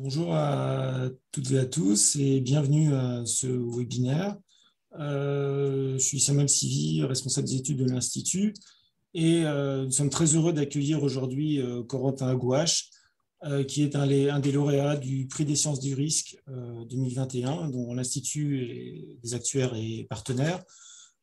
Bonjour à toutes et à tous et bienvenue à ce webinaire. Je suis Samuel Sivy, responsable des études de l'Institut et nous sommes très heureux d'accueillir aujourd'hui Corentin Agouache, qui est un des lauréats du prix des sciences du risque 2021, dont l'Institut des actuaires est partenaire.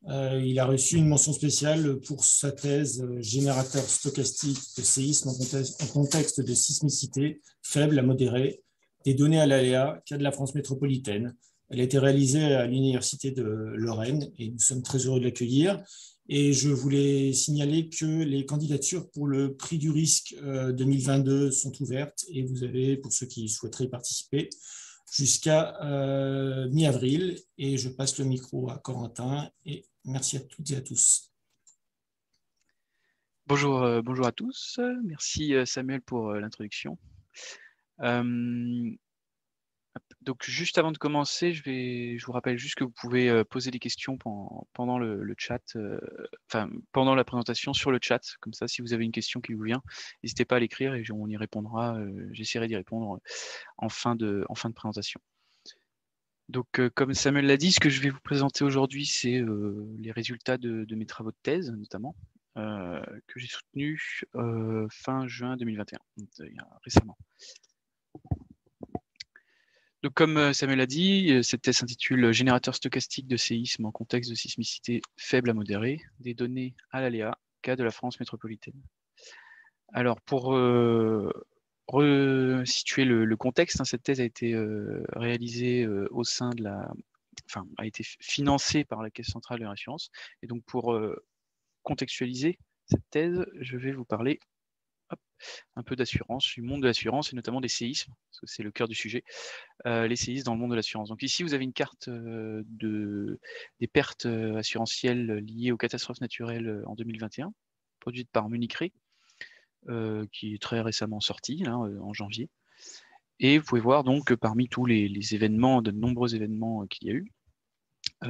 Il a reçu une mention spéciale pour sa thèse générateur stochastique de séisme en contexte de sismicité faible à modérée, des données à l'aléa, cas de la France métropolitaine. Elle a été réalisée à l'Université de Lorraine et nous sommes très heureux de l'accueillir. Et je voulais signaler que les candidatures pour le prix du risque 2022 sont ouvertes et vous avez, pour ceux qui souhaiteraient participer, jusqu'à mi-avril. Et je passe le micro à Corentin et merci à toutes et à tous. Bonjour à tous. Merci Samuel pour l'introduction. Donc juste avant de commencer, je vous rappelle juste que vous pouvez poser des questions pendant le chat, pendant la présentation sur le chat. Comme ça, si vous avez une question qui vous vient, n'hésitez pas à l'écrire et on y répondra. J'essaierai d'y répondre en fin de présentation. Donc, comme Samuel l'a dit, ce que je vais vous présenter aujourd'hui, c'est les résultats de mes travaux de thèse, notamment, que j'ai soutenus fin juin 2021, donc, récemment. Donc, comme Samuel l'a dit, cette thèse s'intitule « Générateur stochastique de séisme en contexte de sismicité faible à modérée, des données à l'aléa, cas de la France métropolitaine ». Alors, pour resituer le contexte, cette thèse a été réalisée au sein de a été financée par la Caisse centrale de l'assurance. Et donc, pour contextualiser cette thèse, je vais vous parler un peu d'assurance, du monde de l'assurance et notamment des séismes, parce que c'est le cœur du sujet, les séismes dans le monde de l'assurance. Donc ici, vous avez une carte des pertes assurantielles liées aux catastrophes naturelles en 2021, produite par Munich Re, qui est très récemment sortie, là, en janvier. Et vous pouvez voir donc que parmi tous les événements, de nombreux événements qu'il y a eu,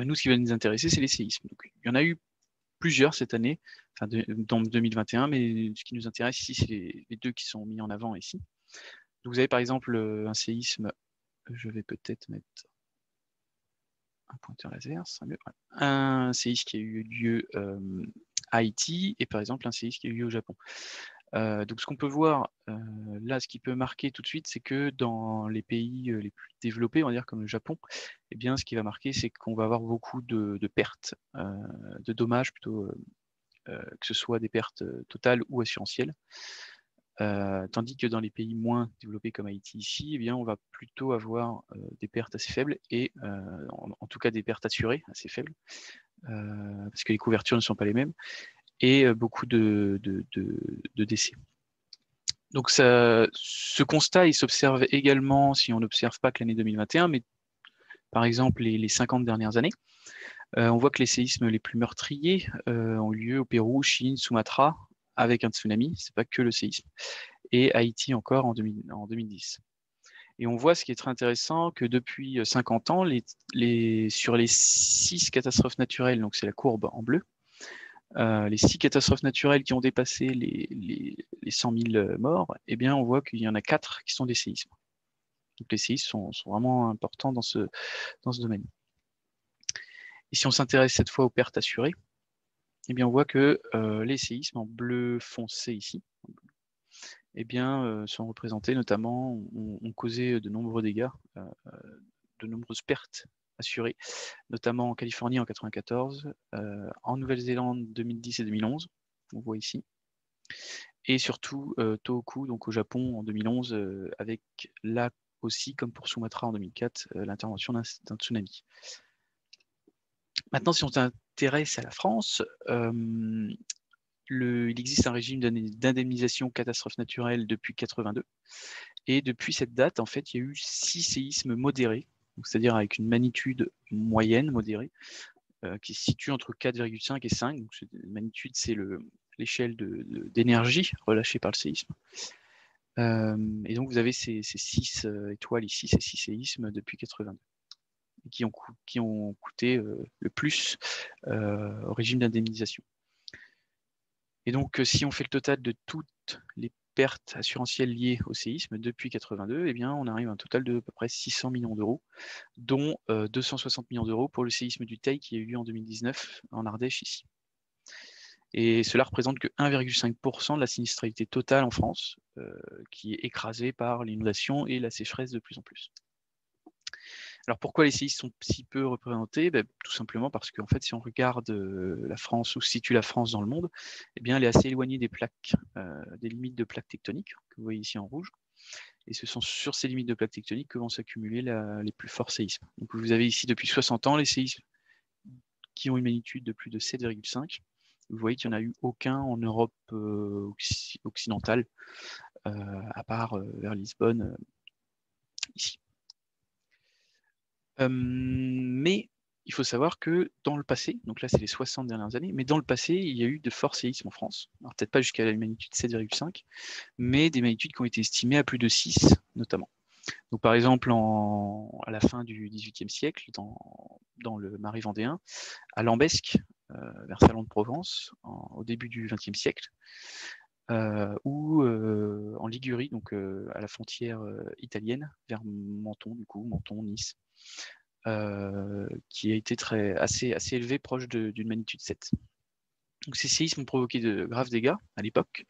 nous, ce qui va nous intéresser, c'est les séismes. Donc, il y en a eu plusieurs cette année, dans 2021, mais ce qui nous intéresse ici, c'est les deux qui sont mis en avant ici. Donc, vous avez par exemple un séisme, je vais peut-être mettre un pointeur laser, ça mieux. Un séisme qui a eu lieu à Haïti et par exemple un séisme qui a eu lieu au Japon. Donc ce qu'on peut voir là, ce qui peut marquer tout de suite, c'est que dans les pays les plus développés, on va dire comme le Japon, eh bien, ce qui va marquer, c'est qu'on va avoir beaucoup de pertes, de dommages plutôt, que ce soit des pertes totales ou assurantielles. Tandis que dans les pays moins développés comme Haïti ici, eh bien, on va plutôt avoir des pertes assez faibles et en tout cas des pertes assurées assez faibles, parce que les couvertures ne sont pas les mêmes, et beaucoup de décès. Donc ce constat, il s'observe également si on n'observe pas que l'année 2021, mais par exemple les 50 dernières années. On voit que les séismes les plus meurtriers ont eu lieu au Pérou, Chine, Sumatra, avec un tsunami, c'est pas que le séisme, et Haïti encore en 2010. Et on voit, ce qui est très intéressant, que depuis 50 ans, sur les 6 catastrophes naturelles, donc c'est la courbe en bleu, les 6 catastrophes naturelles qui ont dépassé les 100 000 morts, eh bien, on voit qu'il y en a 4 qui sont des séismes. Donc les séismes sont vraiment importants dans ce domaine. Et si on s'intéresse cette fois aux pertes assurées, eh bien, on voit que les séismes en bleu foncé ici, eh bien, sont représentés notamment, ont causé de nombreux dégâts, de nombreuses pertes assurées, notamment en Californie en 1994, en Nouvelle-Zélande 2010 et 2011, on voit ici, et surtout Tohoku, donc au Japon en 2011, avec là aussi, comme pour Sumatra en 2004, l'intervention d'un tsunami. Maintenant, si on s'intéresse à la France, il existe un régime d'indemnisation catastrophe naturelle depuis 1982. Et depuis cette date, en fait, il y a eu 6 séismes modérés, c'est-à-dire avec une magnitude moyenne modérée, qui se situe entre 4,5 et 5. Donc, magnitude, c'est l'échelle d'énergie relâchée par le séisme. Et donc, vous avez ces 6 étoiles ici, ces 6 séismes depuis 1982, qui ont coûté le plus au régime d'indemnisation. Et donc, si on fait le total de toutes les pertes assurantielles liées au séisme depuis 82, eh bien, on arrive à un total de à peu près 600 millions d'euros, dont 260 millions d'euros pour le séisme du Teil qui a eu lieu en 2019 en Ardèche ici. Et cela représente que 1,5% de la sinistralité totale en France, qui est écrasée par l'inondation et la sécheresse de plus en plus. Alors pourquoi les séismes sont si peu représentés? Tout simplement parce qu'en fait, si on regarde la France, où se situe la France dans le monde, eh bien, elle est assez éloignée des plaques, des limites de plaques tectoniques, que vous voyez ici en rouge. Et ce sont sur ces limites de plaques tectoniques que vont s'accumuler les plus forts séismes. Donc vous avez ici depuis 60 ans les séismes qui ont une magnitude de plus de 7,5. Vous voyez qu'il n'y en a eu aucun en Europe occidentale, à part vers Lisbonne, ici. Mais il faut savoir que dans le passé, donc là c'est les 60 dernières années, mais dans le passé, il y a eu de forts séismes en France. Alors peut-être pas jusqu'à la magnitude 7,5, mais des magnitudes qui ont été estimées à plus de 6 notamment. Donc par exemple, à la fin du XVIIIe siècle, dans le Marais vendéen, à Lambesc, vers Salon de Provence, au début du XXe siècle, ou en Ligurie, donc à la frontière italienne, vers Menton, Menton, Nice, qui a été assez élevé, proche d'une magnitude 7. Donc ces séismes ont provoqué de graves dégâts à l'époque,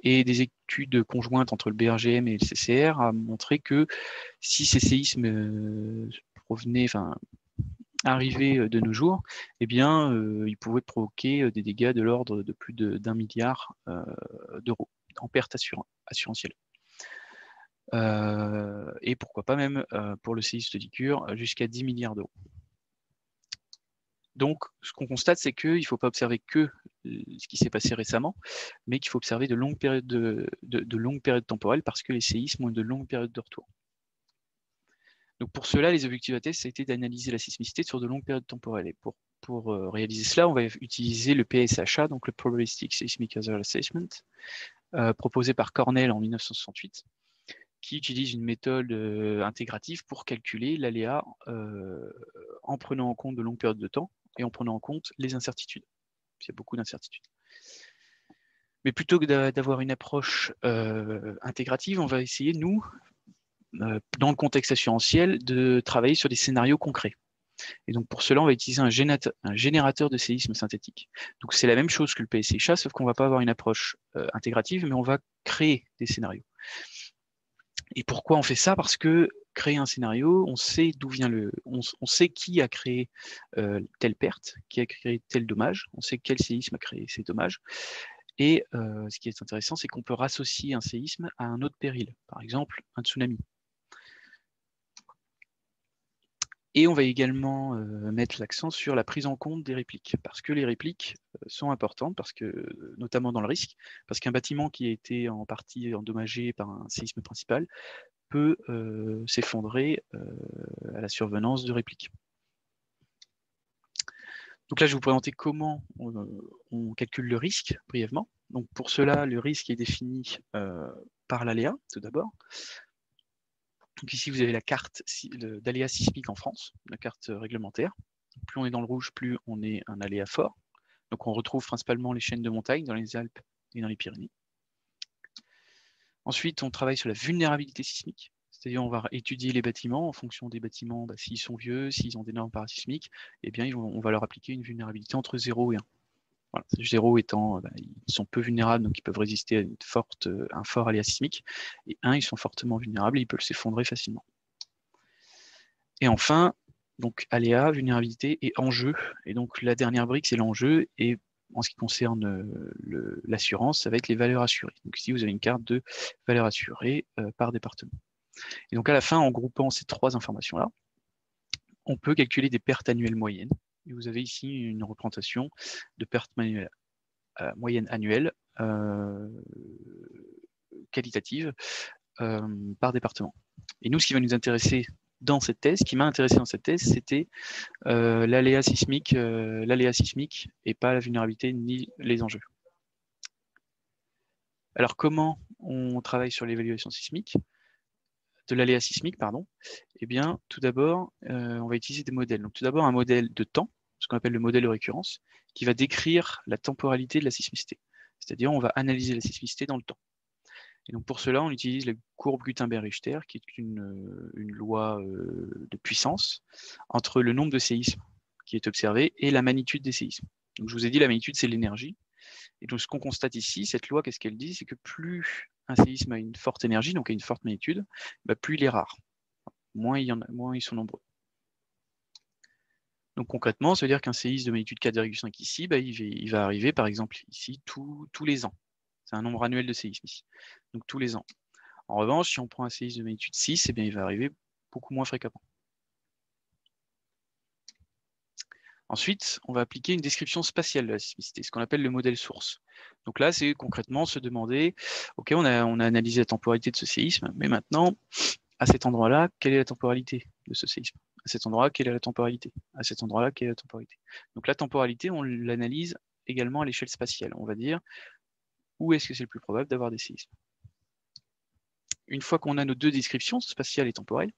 et des études conjointes entre le BRGM et le CCR a montré que si ces séismes arrivaient de nos jours, eh bien, ils pouvaient provoquer des dégâts de l'ordre de plus d'1 milliard d'euros en pertes assurantielles. Et pourquoi pas même pour le séisme de Ligure jusqu'à 10 milliards d'euros. Donc, ce qu'on constate, c'est qu'il ne faut pas observer que ce qui s'est passé récemment, mais qu'il faut observer de longues périodes temporelles, parce que les séismes ont de longues périodes de retour. Donc pour cela, les objectifs à test, ça a été d'analyser la sismicité sur de longues périodes temporelles. Et pour réaliser cela, on va utiliser le PSHA, donc le Probabilistic Seismic Hazard Assessment, proposé par Cornell en 1968, qui utilise une méthode intégrative pour calculer l'aléa en prenant en compte de longues périodes de temps et en prenant en compte les incertitudes. Il y a beaucoup d'incertitudes. Mais plutôt que d'avoir une approche intégrative, on va essayer, nous, dans le contexte assurantiel, de travailler sur des scénarios concrets. Et donc pour cela, on va utiliser un générateur de séisme synthétique. Donc c'est la même chose que le PSHA, sauf qu'on ne va pas avoir une approche intégrative, mais on va créer des scénarios. Et pourquoi on fait ça? Parce que créer un scénario, on sait d'où vient on sait qui a créé telle perte, qui a créé tel dommage, on sait quel séisme a créé ces dommages. Et ce qui est intéressant, c'est qu'on peut rassocier un séisme à un autre péril, par exemple un tsunami. Et on va également mettre l'accent sur la prise en compte des répliques, parce que les répliques sont importantes, notamment dans le risque, parce qu'un bâtiment qui a été en partie endommagé par un séisme principal peut s'effondrer à la survenance de répliques. Donc là, je vais vous présenter comment on calcule le risque brièvement. Donc pour cela, le risque est défini par l'aléa, tout d'abord. Donc ici, vous avez la carte d'aléa sismique en France, la carte réglementaire. Plus on est dans le rouge, plus on est un aléa fort. Donc on retrouve principalement les chaînes de montagnes dans les Alpes et dans les Pyrénées. Ensuite, on travaille sur la vulnérabilité sismique. C'est-à-dire on va étudier les bâtiments en fonction des bâtiments, s'ils sont vieux, s'ils ont des normes parasismiques, eh bien on va leur appliquer une vulnérabilité entre 0 et 1. Voilà. 0 étant, ils sont peu vulnérables, donc ils peuvent résister à un fort aléa sismique, et 1, ils sont fortement vulnérables, et ils peuvent s'effondrer facilement. Et enfin, donc aléa, vulnérabilité et enjeu. Et donc la dernière brique, c'est l'enjeu, et en ce qui concerne l'assurance, ça va être les valeurs assurées. Donc ici, vous avez une carte de valeurs assurées par département. Et donc à la fin, en groupant ces trois informations-là, on peut calculer des pertes annuelles moyennes. Et vous avez ici une représentation de pertes moyennes annuelles qualitatives par département. Et nous, ce qui va nous intéresser dans cette thèse, qui m'a intéressé dans cette thèse, c'était l'aléa sismique et pas la vulnérabilité ni les enjeux. Alors comment on travaille sur l'évaluation sismique de l'aléa sismique, pardon? Eh bien, tout d'abord, on va utiliser des modèles. Donc, tout d'abord, un modèle de temps, ce qu'on appelle le modèle de récurrence, qui va décrire la temporalité de la sismicité. C'est-à-dire, on va analyser la sismicité dans le temps. Et donc pour cela, on utilise la courbe Gutenberg-Richter, qui est une loi de puissance entre le nombre de séismes qui est observé et la magnitude des séismes. Donc je vous ai dit, la magnitude, c'est l'énergie. Et donc ce qu'on constate ici, cette loi, qu'est-ce qu'elle dit? C'est que plus un séisme a une forte énergie, donc a une forte magnitude, plus il est rare. Moins ils sont nombreux. Donc concrètement, ça veut dire qu'un séisme de magnitude 4,5 ici, il va arriver par exemple ici tous les ans. C'est un nombre annuel de séismes ici. Donc tous les ans. En revanche, si on prend un séisme de magnitude 6, il va arriver beaucoup moins fréquemment. Ensuite, on va appliquer une description spatiale de la sismicité, ce qu'on appelle le modèle source. Donc là, c'est concrètement se demander, OK, on a analysé la temporalité de ce séisme, mais maintenant, à cet endroit-là, quelle est la temporalité de ce séisme? À cet endroit, quelle est la temporalité? À cet endroit-là, quelle est la temporalité? Donc la temporalité, on l'analyse également à l'échelle spatiale. On va dire, où est-ce que c'est le plus probable d'avoir des séismes? Une fois qu'on a nos deux descriptions, spatiale et temporelle,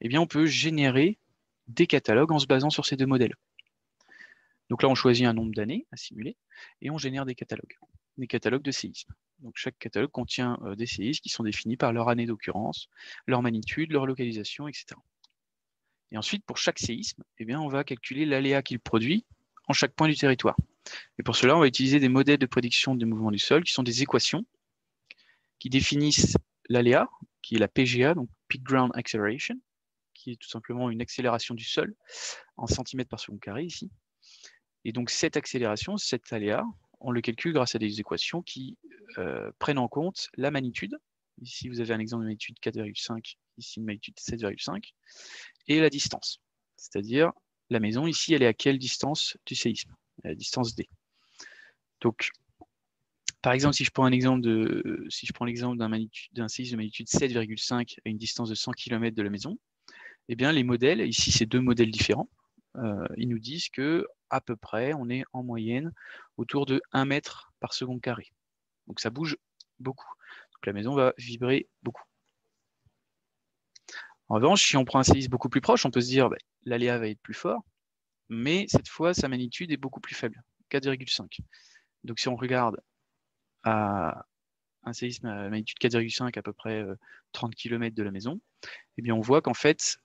eh bien on peut générer des catalogues en se basant sur ces deux modèles. Donc là, on choisit un nombre d'années à simuler et on génère des catalogues de séismes. Donc chaque catalogue contient des séismes qui sont définis par leur année d'occurrence, leur magnitude, leur localisation, etc. Et ensuite, pour chaque séisme, eh bien, on va calculer l'aléa qu'il produit en chaque point du territoire. Et pour cela, on va utiliser des modèles de prédiction des mouvements du sol qui sont des équations qui définissent l'aléa, qui est la PGA, donc Peak Ground Acceleration, qui est tout simplement une accélération du sol en centimètres par seconde carré ici. Et donc cette accélération, cet aléa, on le calcule grâce à des équations qui prennent en compte la magnitude. Ici, vous avez un exemple de magnitude 4,5, ici une magnitude 7,5, et la distance. C'est-à-dire, la maison, ici, elle est à quelle distance du séisme? À la distance D. Donc, par exemple, si je prends l'exemple d'un séisme de magnitude 7,5 à une distance de 100 km de la maison, eh bien, les modèles, ici, c'est deux modèles différents, ils nous disent que à peu près, on est en moyenne autour de 1 mètre par seconde carré. Donc ça bouge beaucoup. Donc la maison va vibrer beaucoup. En revanche, si on prend un séisme beaucoup plus proche, on peut se dire l'aléa va être plus fort, mais cette fois, sa magnitude est beaucoup plus faible, 4,5. Donc si on regarde à un séisme à magnitude 4,5 à peu près 30 km de la maison, eh bien on voit qu'en fait,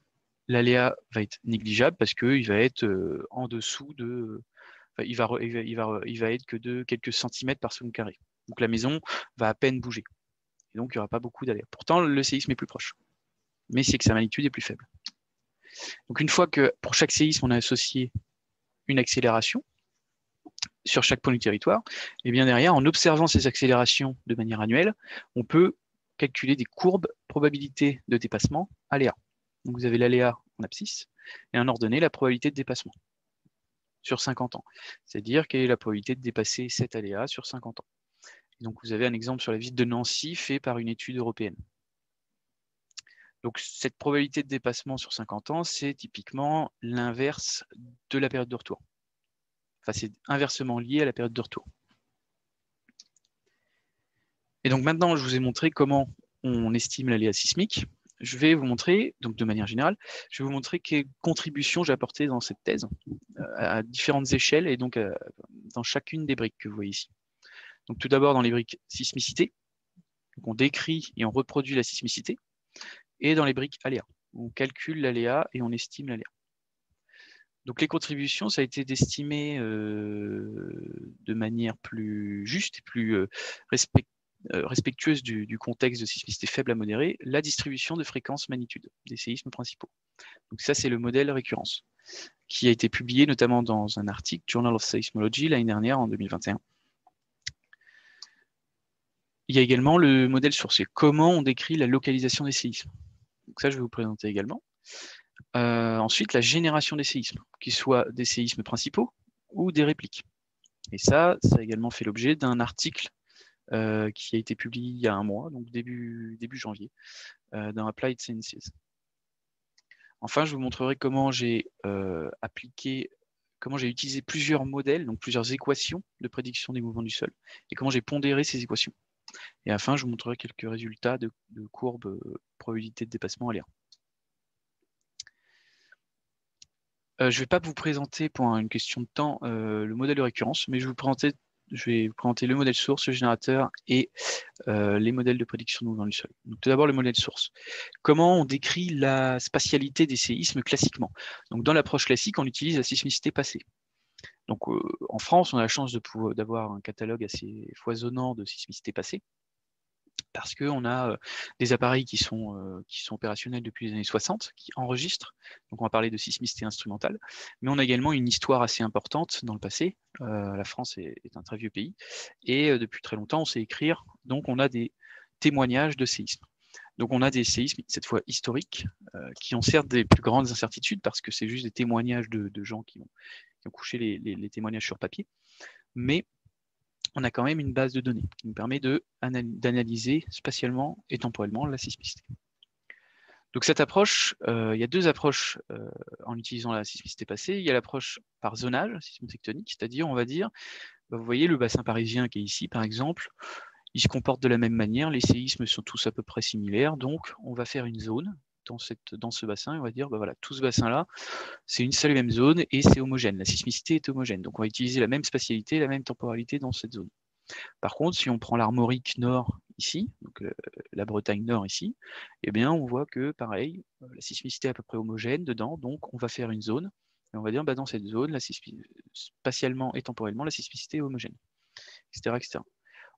l'aléa va être négligeable parce qu'il va être en dessous de... il va être que de quelques centimètres par seconde carré. Donc la maison va à peine bouger. Et donc il n'y aura pas beaucoup d'aléa. Pourtant, le séisme est plus proche. Mais c'est que sa magnitude est plus faible. Donc une fois que pour chaque séisme, on a associé une accélération sur chaque point du territoire, et bien derrière, en observant ces accélérations de manière annuelle, on peut calculer des courbes probabilité de dépassement aléa. Donc vous avez l'aléa en abscisse et en ordonnée la probabilité de dépassement sur 50 ans. C'est-à-dire quelle est la probabilité de dépasser cet aléa sur 50 ans. Et donc vous avez un exemple sur la ville de Nancy fait par une étude européenne. Donc cette probabilité de dépassement sur 50 ans, c'est typiquement l'inverse de la période de retour. Enfin, c'est inversement lié à la période de retour. Et donc maintenant, je vous ai montré comment on estime l'aléa sismique. Je vais vous montrer, donc de manière générale, je vais vous montrer quelles contributions j'ai apportées dans cette thèse à différentes échelles et donc dans chacune des briques que vous voyez ici. Donc tout d'abord dans les briques sismicité, donc on décrit et on reproduit la sismicité, et dans les briques aléa, on calcule l'aléa et on estime l'aléa. Donc les contributions, ça a été d'estimer de manière plus juste et plus respectueuse du contexte de sismicité faible à modérée, la distribution de fréquence magnitude des séismes principaux. Donc ça, c'est le modèle récurrence, qui a été publié notamment dans un article Journal of Seismology l'année dernière, en 2021. Il y a également le modèle sourcier, comment on décrit la localisation des séismes. Donc ça, je vais vous présenter également. Ensuite, la génération des séismes, qu'ils soient des séismes principaux ou des répliques. Et ça a également fait l'objet d'un article qui a été publié il y a un mois, donc début janvier, dans Applied Sciences. Enfin, je vous montrerai comment j'ai utilisé plusieurs modèles, donc plusieurs équations de prédiction des mouvements du sol, et comment j'ai pondéré ces équations. Et enfin, je vous montrerai quelques résultats de courbes probabilité de dépassement aléa. Je ne vais pas vous présenter, pour une question de temps, le modèle de récurrence, mais je vais vous présenter vais vous présenter le modèle source, le générateur et les modèles de prédiction de mouvement du sol. Donc, tout d'abord, le modèle source. Comment on décrit la spatialité des séismes classiquement? Donc, dans l'approche classique, on utilise la sismicité passée. Donc, en France, on a la chance d'avoir un catalogue assez foisonnant de sismicité passée, parce qu'on a des appareils qui sont opérationnels depuis les années 60, qui enregistrent. Donc, on va parler de sismicité instrumentale, mais on a également une histoire assez importante dans le passé. La France est un très vieux pays, et depuis très longtemps, on sait écrire. Donc, on a des témoignages de séismes. Donc, on a des séismes, cette fois historiques, qui ont certes des plus grandes incertitudes, parce que c'est juste des témoignages de gens qui ont couché les témoignages sur papier, mais on a quand même une base de données qui nous permet d'analyser spatialement et temporellement la sismicité. Donc cette approche, il y a deux approches en utilisant la sismicité passée. Il y a l'approche par zonage sismotectonique, c'est-à-dire on va dire, vous voyez le bassin parisien qui est ici par exemple, il se comporte de la même manière, les séismes sont tous à peu près similaires, donc on va faire une zone dans ce bassin, et on va dire, voilà, tout ce bassin-là, c'est une seule et même zone et c'est homogène. La sismicité est homogène. Donc, on va utiliser la même spatialité, la même temporalité dans cette zone. Par contre, si on prend l'Armorique Nord ici, donc la Bretagne Nord ici, eh bien, on voit que, pareil, la sismicité est à peu près homogène dedans. Donc, on va faire une zone et on va dire, dans cette zone, spatialement et temporellement, la sismicité est homogène, etc., etc.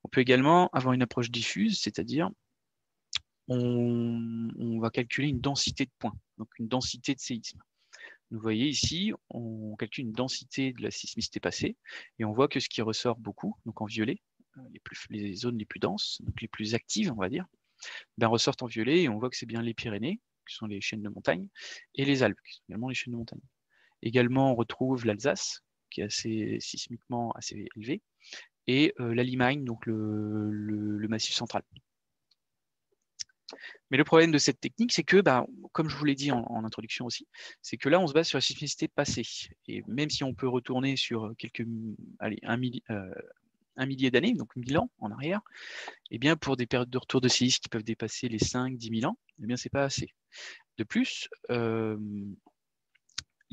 On peut également avoir une approche diffuse, c'est-à-dire on va calculer une densité de points, donc une densité de séisme. Vous voyez ici, on calcule une densité de la sismicité passée et on voit que ce qui ressort beaucoup, donc en violet, les zones les plus denses, donc les plus actives, on va dire, ressortent en violet et on voit que c'est bien les Pyrénées, qui sont les chaînes de montagne, et les Alpes, qui sont également les chaînes de montagne. Également, on retrouve l'Alsace, qui est assez sismiquement assez élevé, et la Limagne, donc le massif central. Mais le problème de cette technique, c'est que, comme je vous l'ai dit en introduction aussi, c'est que là, on se base sur la sismicité passée. Et même si on peut retourner sur un millier d'années, donc 1000 ans en arrière, eh bien, pour des périodes de retour de séisme qui peuvent dépasser les 5-10 000 ans, eh bien, c'est pas assez. De plus, les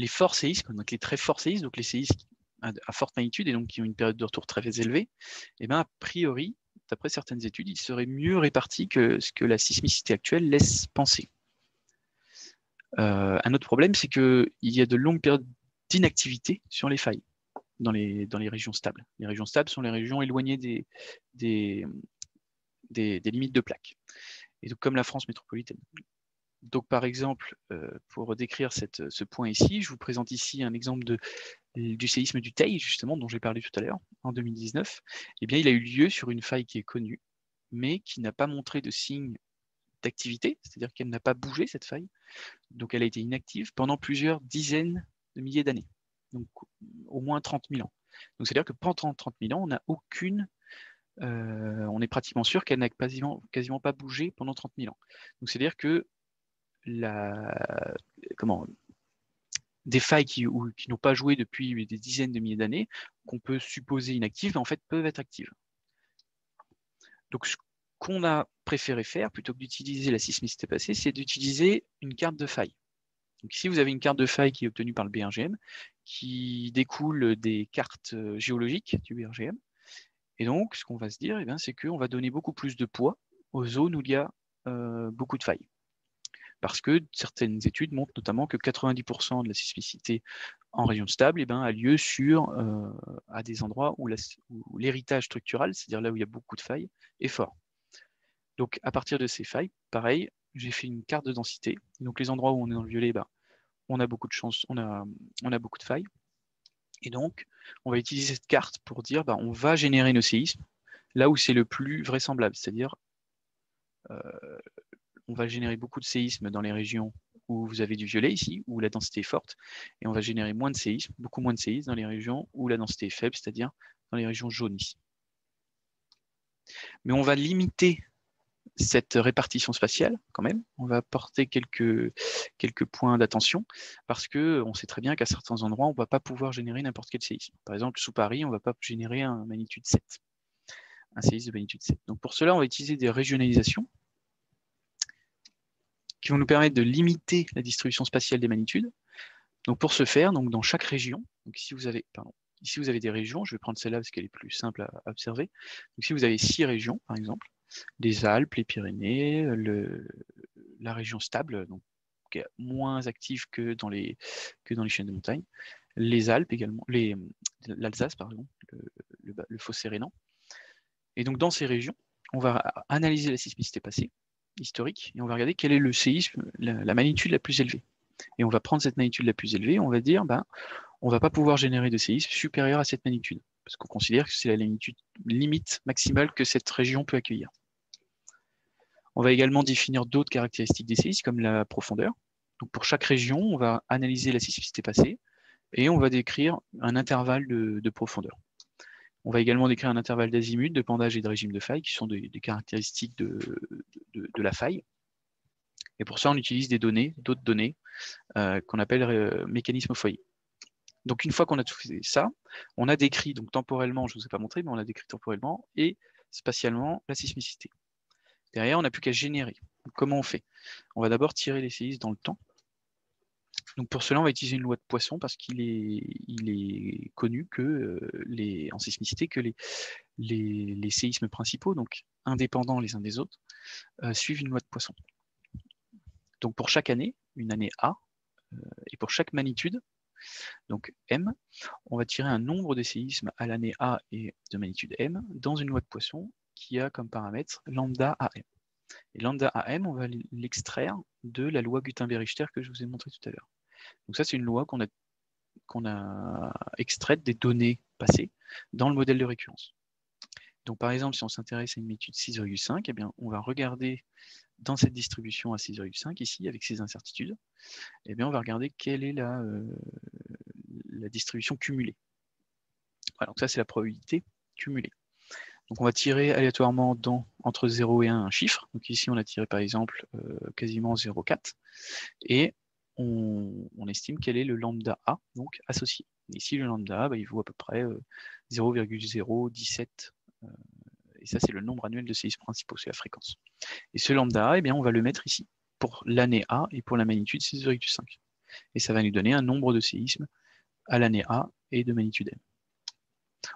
forts séismes, donc les très forts séismes, donc les séismes à forte magnitude et donc qui ont une période de retour très élevée, eh bien, a priori, d'après certaines études, il serait mieux réparti que ce que la sismicité actuelle laisse penser. Un autre problème, c'est qu'il y a de longues périodes d'inactivité sur les failles dans les régions stables. Les régions stables sont les régions éloignées des limites de plaques. Et donc, comme la France métropolitaine. Donc, par exemple, pour décrire ce point ici, je vous présente ici un exemple du séisme du Teil, justement, dont j'ai parlé tout à l'heure, en 2019. Eh bien, il a eu lieu sur une faille qui est connue, mais qui n'a pas montré de signe d'activité, c'est-à-dire qu'elle n'a pas bougé, cette faille. Donc, elle a été inactive pendant plusieurs dizaines de milliers d'années, donc au moins 30 000 ans. Donc, c'est-à-dire que pendant 30 000 ans, on n'a on est pratiquement sûr qu'elle n'a quasiment pas bougé pendant 30 000 ans. Donc, c'est-à-dire que des failles qui n'ont pas joué depuis des dizaines de milliers d'années, qu'on peut supposer inactives, mais en fait peuvent être actives. Donc, ce qu'on a préféré faire, plutôt que d'utiliser la sismicité passée, c'est d'utiliser une carte de faille. Donc ici, vous avez une carte de faille qui est obtenue par le BRGM, qui découle des cartes géologiques du BRGM. Et donc, ce qu'on va se dire, c'est qu'on va donner beaucoup plus de poids aux zones où il y a beaucoup de failles. Parce que certaines études montrent notamment que 90% de la sismicité en région stable a lieu à des endroits où l'héritage structural, c'est-à-dire là où il y a beaucoup de failles, est fort. Donc à partir de ces failles, pareil, j'ai fait une carte de densité. Donc les endroits où on est dans le violet, on a beaucoup de chance, on a beaucoup de failles. Et donc, on va utiliser cette carte pour dire on va générer nos séismes là où c'est le plus vraisemblable, c'est-à-dire on va générer beaucoup de séismes dans les régions où vous avez du violet ici, où la densité est forte, et on va générer moins de séismes, beaucoup moins de séismes dans les régions où la densité est faible, c'est-à-dire dans les régions jaunes ici. Mais on va limiter cette répartition spatiale quand même, on va apporter quelques points d'attention, parce qu'on sait très bien qu'à certains endroits, on ne va pas pouvoir générer n'importe quel séisme. Par exemple, sous Paris, on ne va pas générer un séisme de magnitude 7. Donc pour cela, on va utiliser des régionalisations qui vont nous permettre de limiter la distribution spatiale des magnitudes. Donc pour ce faire, dans chaque région, donc ici vous avez Ici, vous avez des régions. Je vais prendre celle-là parce qu'elle est plus simple à observer. Donc, si vous avez 6 régions, par exemple, les Alpes, les Pyrénées, la région stable, donc qui est moins active que dans les chaînes de montagne, les Alpes également, l'Alsace, pardon, le fossé rhénan. Et donc, dans ces régions, on va analyser la sismicité passée, historique, et on va regarder quel est le séisme, la magnitude la plus élevée. Et on va prendre cette magnitude la plus élevée, on va dire, on ne va pas pouvoir générer de séisme supérieur à cette magnitude, parce qu'on considère que c'est la limite maximale que cette région peut accueillir. On va également définir d'autres caractéristiques des séismes, comme la profondeur. Donc pour chaque région, on va analyser la sismicité passée, et on va décrire un intervalle de profondeur. On va également décrire un intervalle d'azimut, de pendage et de régime de faille, qui sont des caractéristiques de la faille. Et pour ça, on utilise d'autres données, qu'on appelle mécanisme au foyer. Donc une fois qu'on a tout fait ça, on a décrit donc temporellement, je ne vous ai pas montré, mais on a décrit temporellement et spatialement la sismicité. Derrière, on n'a plus qu'à générer. Donc, comment on fait? On va d'abord tirer les séismes dans le temps. Donc pour cela, on va utiliser une loi de Poisson parce qu'il est connu que en sismicité que les séismes principaux, donc indépendants les uns des autres, suivent une loi de Poisson. Donc pour chaque année, une année A, et pour chaque magnitude, donc M, on va tirer un nombre de séismes à l'année A et de magnitude M dans une loi de Poisson qui a comme paramètre lambda AM. Et lambda AM, on va l'extraire de la loi Gutenberg-Richter que je vous ai montré tout à l'heure. Donc ça, c'est une loi qu'on a extraite des données passées dans le modèle de récurrence. Donc par exemple, si on s'intéresse à une magnitude 6,5, eh bien, on va regarder dans cette distribution à 6,5 ici, avec ces incertitudes, eh bien, on va regarder quelle est la distribution cumulée. Voilà, donc ça, c'est la probabilité cumulée. Donc on va tirer aléatoirement entre 0 et 1 un chiffre. Donc ici, on a tiré par exemple quasiment 0,4. Et on estime quel est le lambda A, donc associé. Et ici, le lambda A, il vaut à peu près 0,017. Et ça, c'est le nombre annuel de séismes principaux, c'est la fréquence. Et ce lambda A, eh bien, on va le mettre ici, pour l'année A et pour la magnitude 6,5. Et ça va nous donner un nombre de séismes à l'année A et de magnitude M.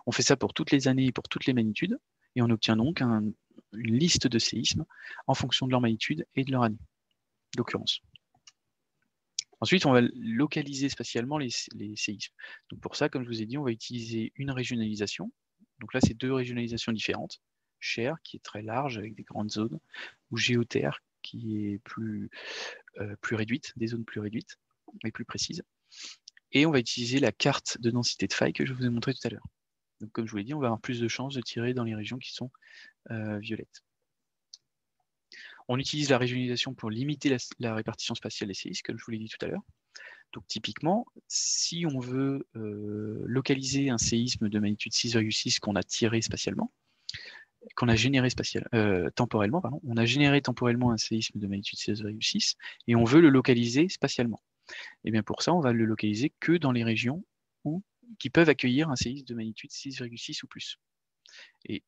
On fait ça pour toutes les années et pour toutes les magnitudes, et on obtient donc une liste de séismes en fonction de leur magnitude et de leur année d'occurrence. Ensuite, on va localiser spatialement les séismes. Donc pour ça, comme je vous ai dit, on va utiliser une régionalisation. Donc là, c'est deux régionalisations différentes. Cher, qui est très large avec des grandes zones, ou Géoterre, qui est plus réduite, des zones plus réduites, mais plus précises. Et on va utiliser la carte de densité de faille que je vous ai montré tout à l'heure. Donc comme je vous l'ai dit, on va avoir plus de chances de tirer dans les régions qui sont violettes. On utilise la régionalisation pour limiter la répartition spatiale des séismes, comme je vous l'ai dit tout à l'heure. Donc typiquement, si on veut localiser un séisme de magnitude 6,6 qu'on a tiré spatialement, qu'on a généré temporellement, pardon, on a généré temporellement un séisme de magnitude 6,6 et on veut le localiser spatialement. Et bien pour ça, on va le localiser que dans les régions qui peuvent accueillir un séisme de magnitude 6,6 ou plus. Et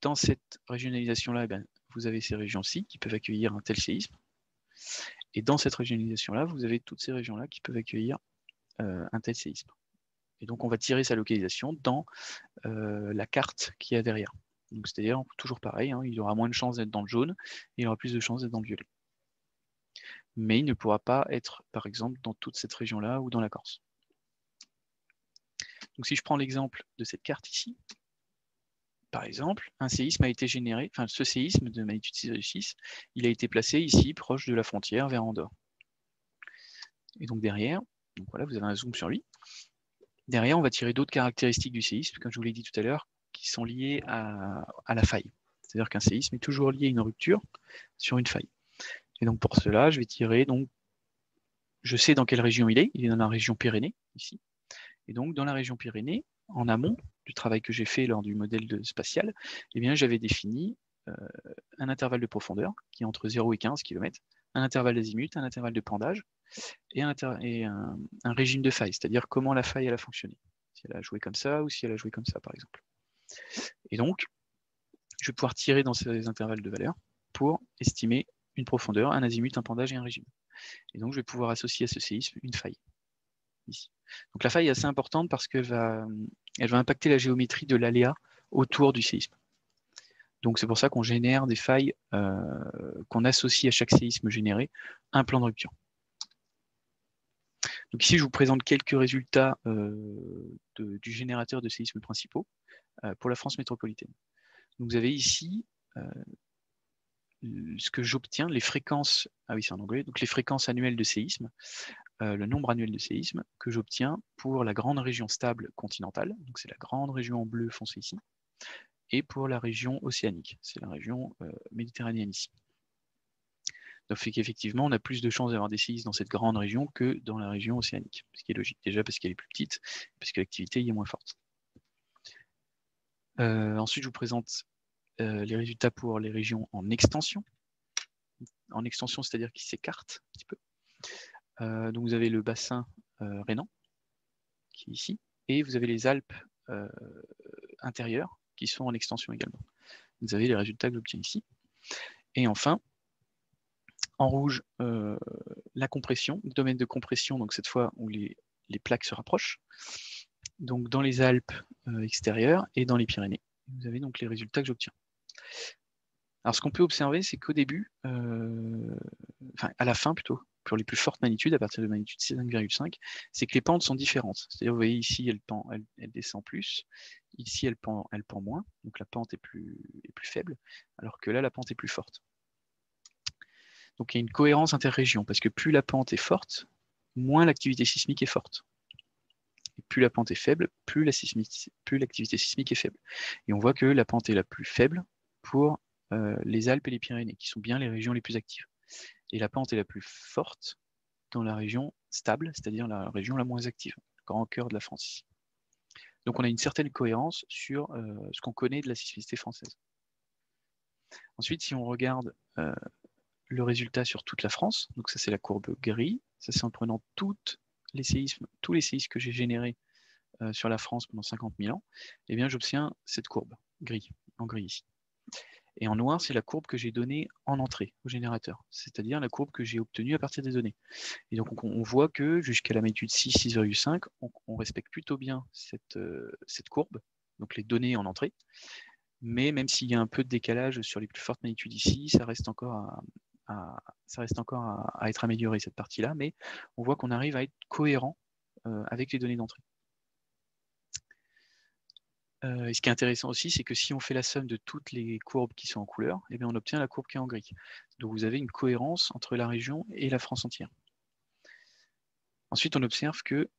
dans cette régionalisation-là, vous avez ces régions-ci qui peuvent accueillir un tel séisme. Et dans cette régionalisation-là, vous avez toutes ces régions-là qui peuvent accueillir un tel séisme. Et donc, on va tirer sa localisation dans la carte qu'il y a derrière. Donc, c'est-à-dire, toujours pareil, hein, il aura moins de chances d'être dans le jaune et il aura plus de chances d'être dans le violet. Mais il ne pourra pas être, par exemple, dans toute cette région-là ou dans la Corse. Donc, si je prends l'exemple de cette carte ici, par exemple, un séisme a été généré, enfin ce séisme de magnitude 6,6, il a été placé ici, proche de la frontière, vers Andorre. Et donc derrière, donc voilà, vous avez un zoom sur lui. Derrière, on va tirer d'autres caractéristiques du séisme, comme je vous l'ai dit tout à l'heure, qui sont liées à la faille. C'est-à-dire qu'un séisme est toujours lié à une rupture sur une faille. Et donc pour cela, je vais tirer, donc, je sais dans quelle région il est dans la région Pyrénées, ici. Et donc dans la région Pyrénées, en amont du travail que j'ai fait lors du modèle spatial, eh bien, j'avais défini un intervalle de profondeur qui est entre 0 et 15 km, un intervalle d'azimut, un intervalle de pendage et un régime de faille, c'est-à-dire comment la faille elle a fonctionné, si elle a joué comme ça ou si elle a joué comme ça par exemple. Et donc, je vais pouvoir tirer dans ces intervalles de valeur pour estimer une profondeur, un azimut, un pendage et un régime. Et donc, je vais pouvoir associer à ce séisme une faille, ici. Donc la faille est assez importante parce qu'elle va impacter la géométrie de l'aléa autour du séisme. Donc c'est pour ça qu'on génère des failles, qu'on associe à chaque séisme généré un plan de rupture. Donc ici, je vous présente quelques résultats du générateur de séismes principaux pour la France métropolitaine. Donc vous avez ici ce que j'obtiens, les fréquences, ah oui c'est en anglais, donc les fréquences annuelles de séisme, le nombre annuel de séismes que j'obtiens pour la grande région stable continentale, donc c'est la grande région en bleu foncé ici, et pour la région océanique, c'est la région méditerranéenne ici. Donc fait qu'effectivement, on a plus de chances d'avoir des séismes dans cette grande région que dans la région océanique, ce qui est logique, déjà parce qu'elle est plus petite, parce que l'activité y est moins forte. Ensuite, je vous présente les résultats pour les régions en extension. En extension, c'est-à-dire qui s'écartent un petit peu. Donc vous avez le bassin rhénan, qui est ici, et vous avez les Alpes intérieures, qui sont en extension également. Vous avez les résultats que j'obtiens ici. Et enfin, en rouge, la compression, le domaine de compression, donc cette fois où les plaques se rapprochent, donc dans les Alpes extérieures et dans les Pyrénées. Vous avez donc les résultats que j'obtiens. Alors ce qu'on peut observer, c'est qu'au début, enfin à la fin plutôt, pour les plus fortes magnitudes, à partir de magnitude 5,5, c'est que les pentes sont différentes. C'est-à-dire, vous voyez ici, elle descend plus, ici elle pend moins, donc la pente est plus faible, alors que là, la pente est plus forte. Donc il y a une cohérence interrégion, parce que plus la pente est forte, moins l'activité sismique est forte. Et plus la pente est faible, plus l'activité sismique est faible. Et on voit que la pente est la plus faible pour les Alpes et les Pyrénées, qui sont bien les régions les plus actives. Et la pente est la plus forte dans la région stable, c'est-à-dire la région la moins active, le grand cœur de la France. Donc on a une certaine cohérence sur ce qu'on connaît de la sismicité française. Ensuite, si on regarde le résultat sur toute la France, donc ça c'est la courbe gris, ça c'est en prenant tous les séismes que j'ai générés sur la France pendant 50 000 ans, eh bien j'obtiens cette courbe gris, en gris ici. Et en noir, c'est la courbe que j'ai donnée en entrée au générateur, c'est-à-dire la courbe que j'ai obtenue à partir des données. Et donc on voit que jusqu'à la magnitude 6, 6,5, on respecte plutôt bien cette courbe, donc les données en entrée, mais même s'il y a un peu de décalage sur les plus fortes magnitudes ici, ça reste encore à être amélioré cette partie-là, mais on voit qu'on arrive à être cohérent avec les données d'entrée. Et ce qui est intéressant aussi, c'est que si on fait la somme de toutes les courbes qui sont en couleur, eh bien on obtient la courbe qui est en gris. Donc vous avez une cohérence entre la région et la France entière. Ensuite, on observe que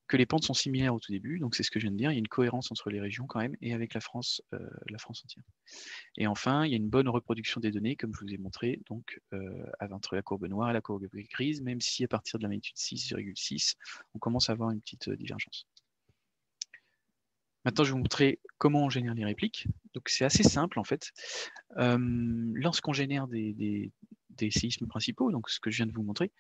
que les pentes sont similaires au tout début, donc c'est ce que je viens de dire, il y a une cohérence entre les régions quand même et avec la France entière. Et enfin, il y a une bonne reproduction des données, comme je vous ai montré, donc entre la courbe noire et la courbe grise, même si à partir de la magnitude 6,6, on commence à avoir une petite divergence. Maintenant, je vais vous montrer comment on génère les répliques. Donc c'est assez simple en fait. Lorsqu'on génère des séismes principaux, donc ce que je viens de vous montrer,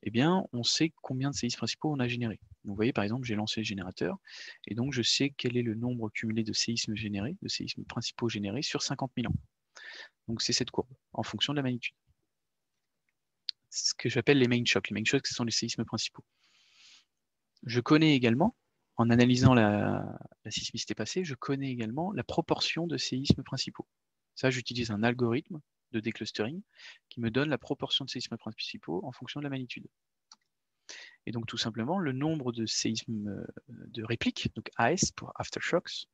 eh bien, on sait combien de séismes principaux on a généré. Donc, vous voyez, par exemple, j'ai lancé le générateur, et donc je sais quel est le nombre cumulé de séismes générés, de séismes principaux générés sur 50 000 ans. Donc c'est cette courbe, en fonction de la magnitude. C'est ce que j'appelle les main shocks. Les main shocks, ce sont les séismes principaux. Je connais également, en analysant la sismicité passée, je connais également la proportion de séismes principaux. Ça, j'utilise un algorithme de déclustering qui me donne la proportion de séismes principaux en fonction de la magnitude. Et donc tout simplement, le nombre de séismes de répliques, donc AS pour aftershocks,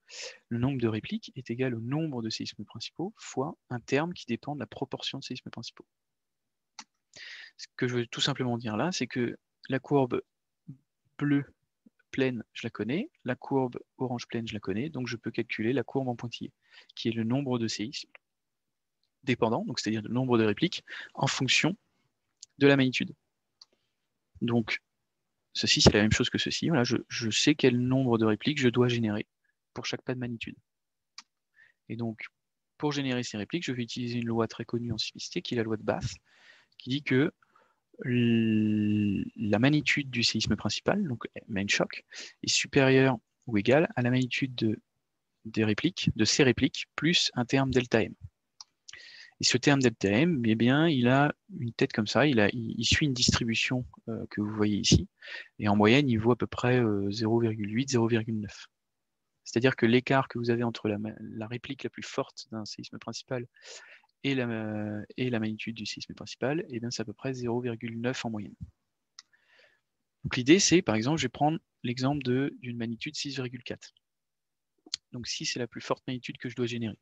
le nombre de répliques est égal au nombre de séismes principaux fois un terme qui dépend de la proportion de séismes principaux. Ce que je veux tout simplement dire là, c'est que la courbe bleue pleine, je la connais, la courbe orange pleine, je la connais, donc je peux calculer la courbe en pointillé, qui est le nombre de séismes dépendant, donc c'est-à-dire le nombre de répliques, en fonction de la magnitude. Donc, ceci, c'est la même chose que ceci. Voilà, je sais quel nombre de répliques je dois générer pour chaque pas de magnitude. Et donc, pour générer ces répliques, je vais utiliser une loi très connue en sismicité, qui est la loi de Bath, qui dit que la magnitude du séisme principal, donc main shock, est supérieure ou égale à la magnitude de ces répliques, plus un terme delta M. Et ce terme delta M, eh bien, il a une tête comme ça, il suit une distribution que vous voyez ici, et en moyenne, il vaut à peu près 0,8, 0,9. C'est-à-dire que l'écart que vous avez entre la réplique la plus forte d'un séisme principal et la magnitude du séisme principal, eh bien, c'est à peu près 0,9 en moyenne. Donc l'idée, c'est, par exemple, je vais prendre l'exemple d'une magnitude 6,4. Donc 6, c'est la plus forte magnitude que je dois générer.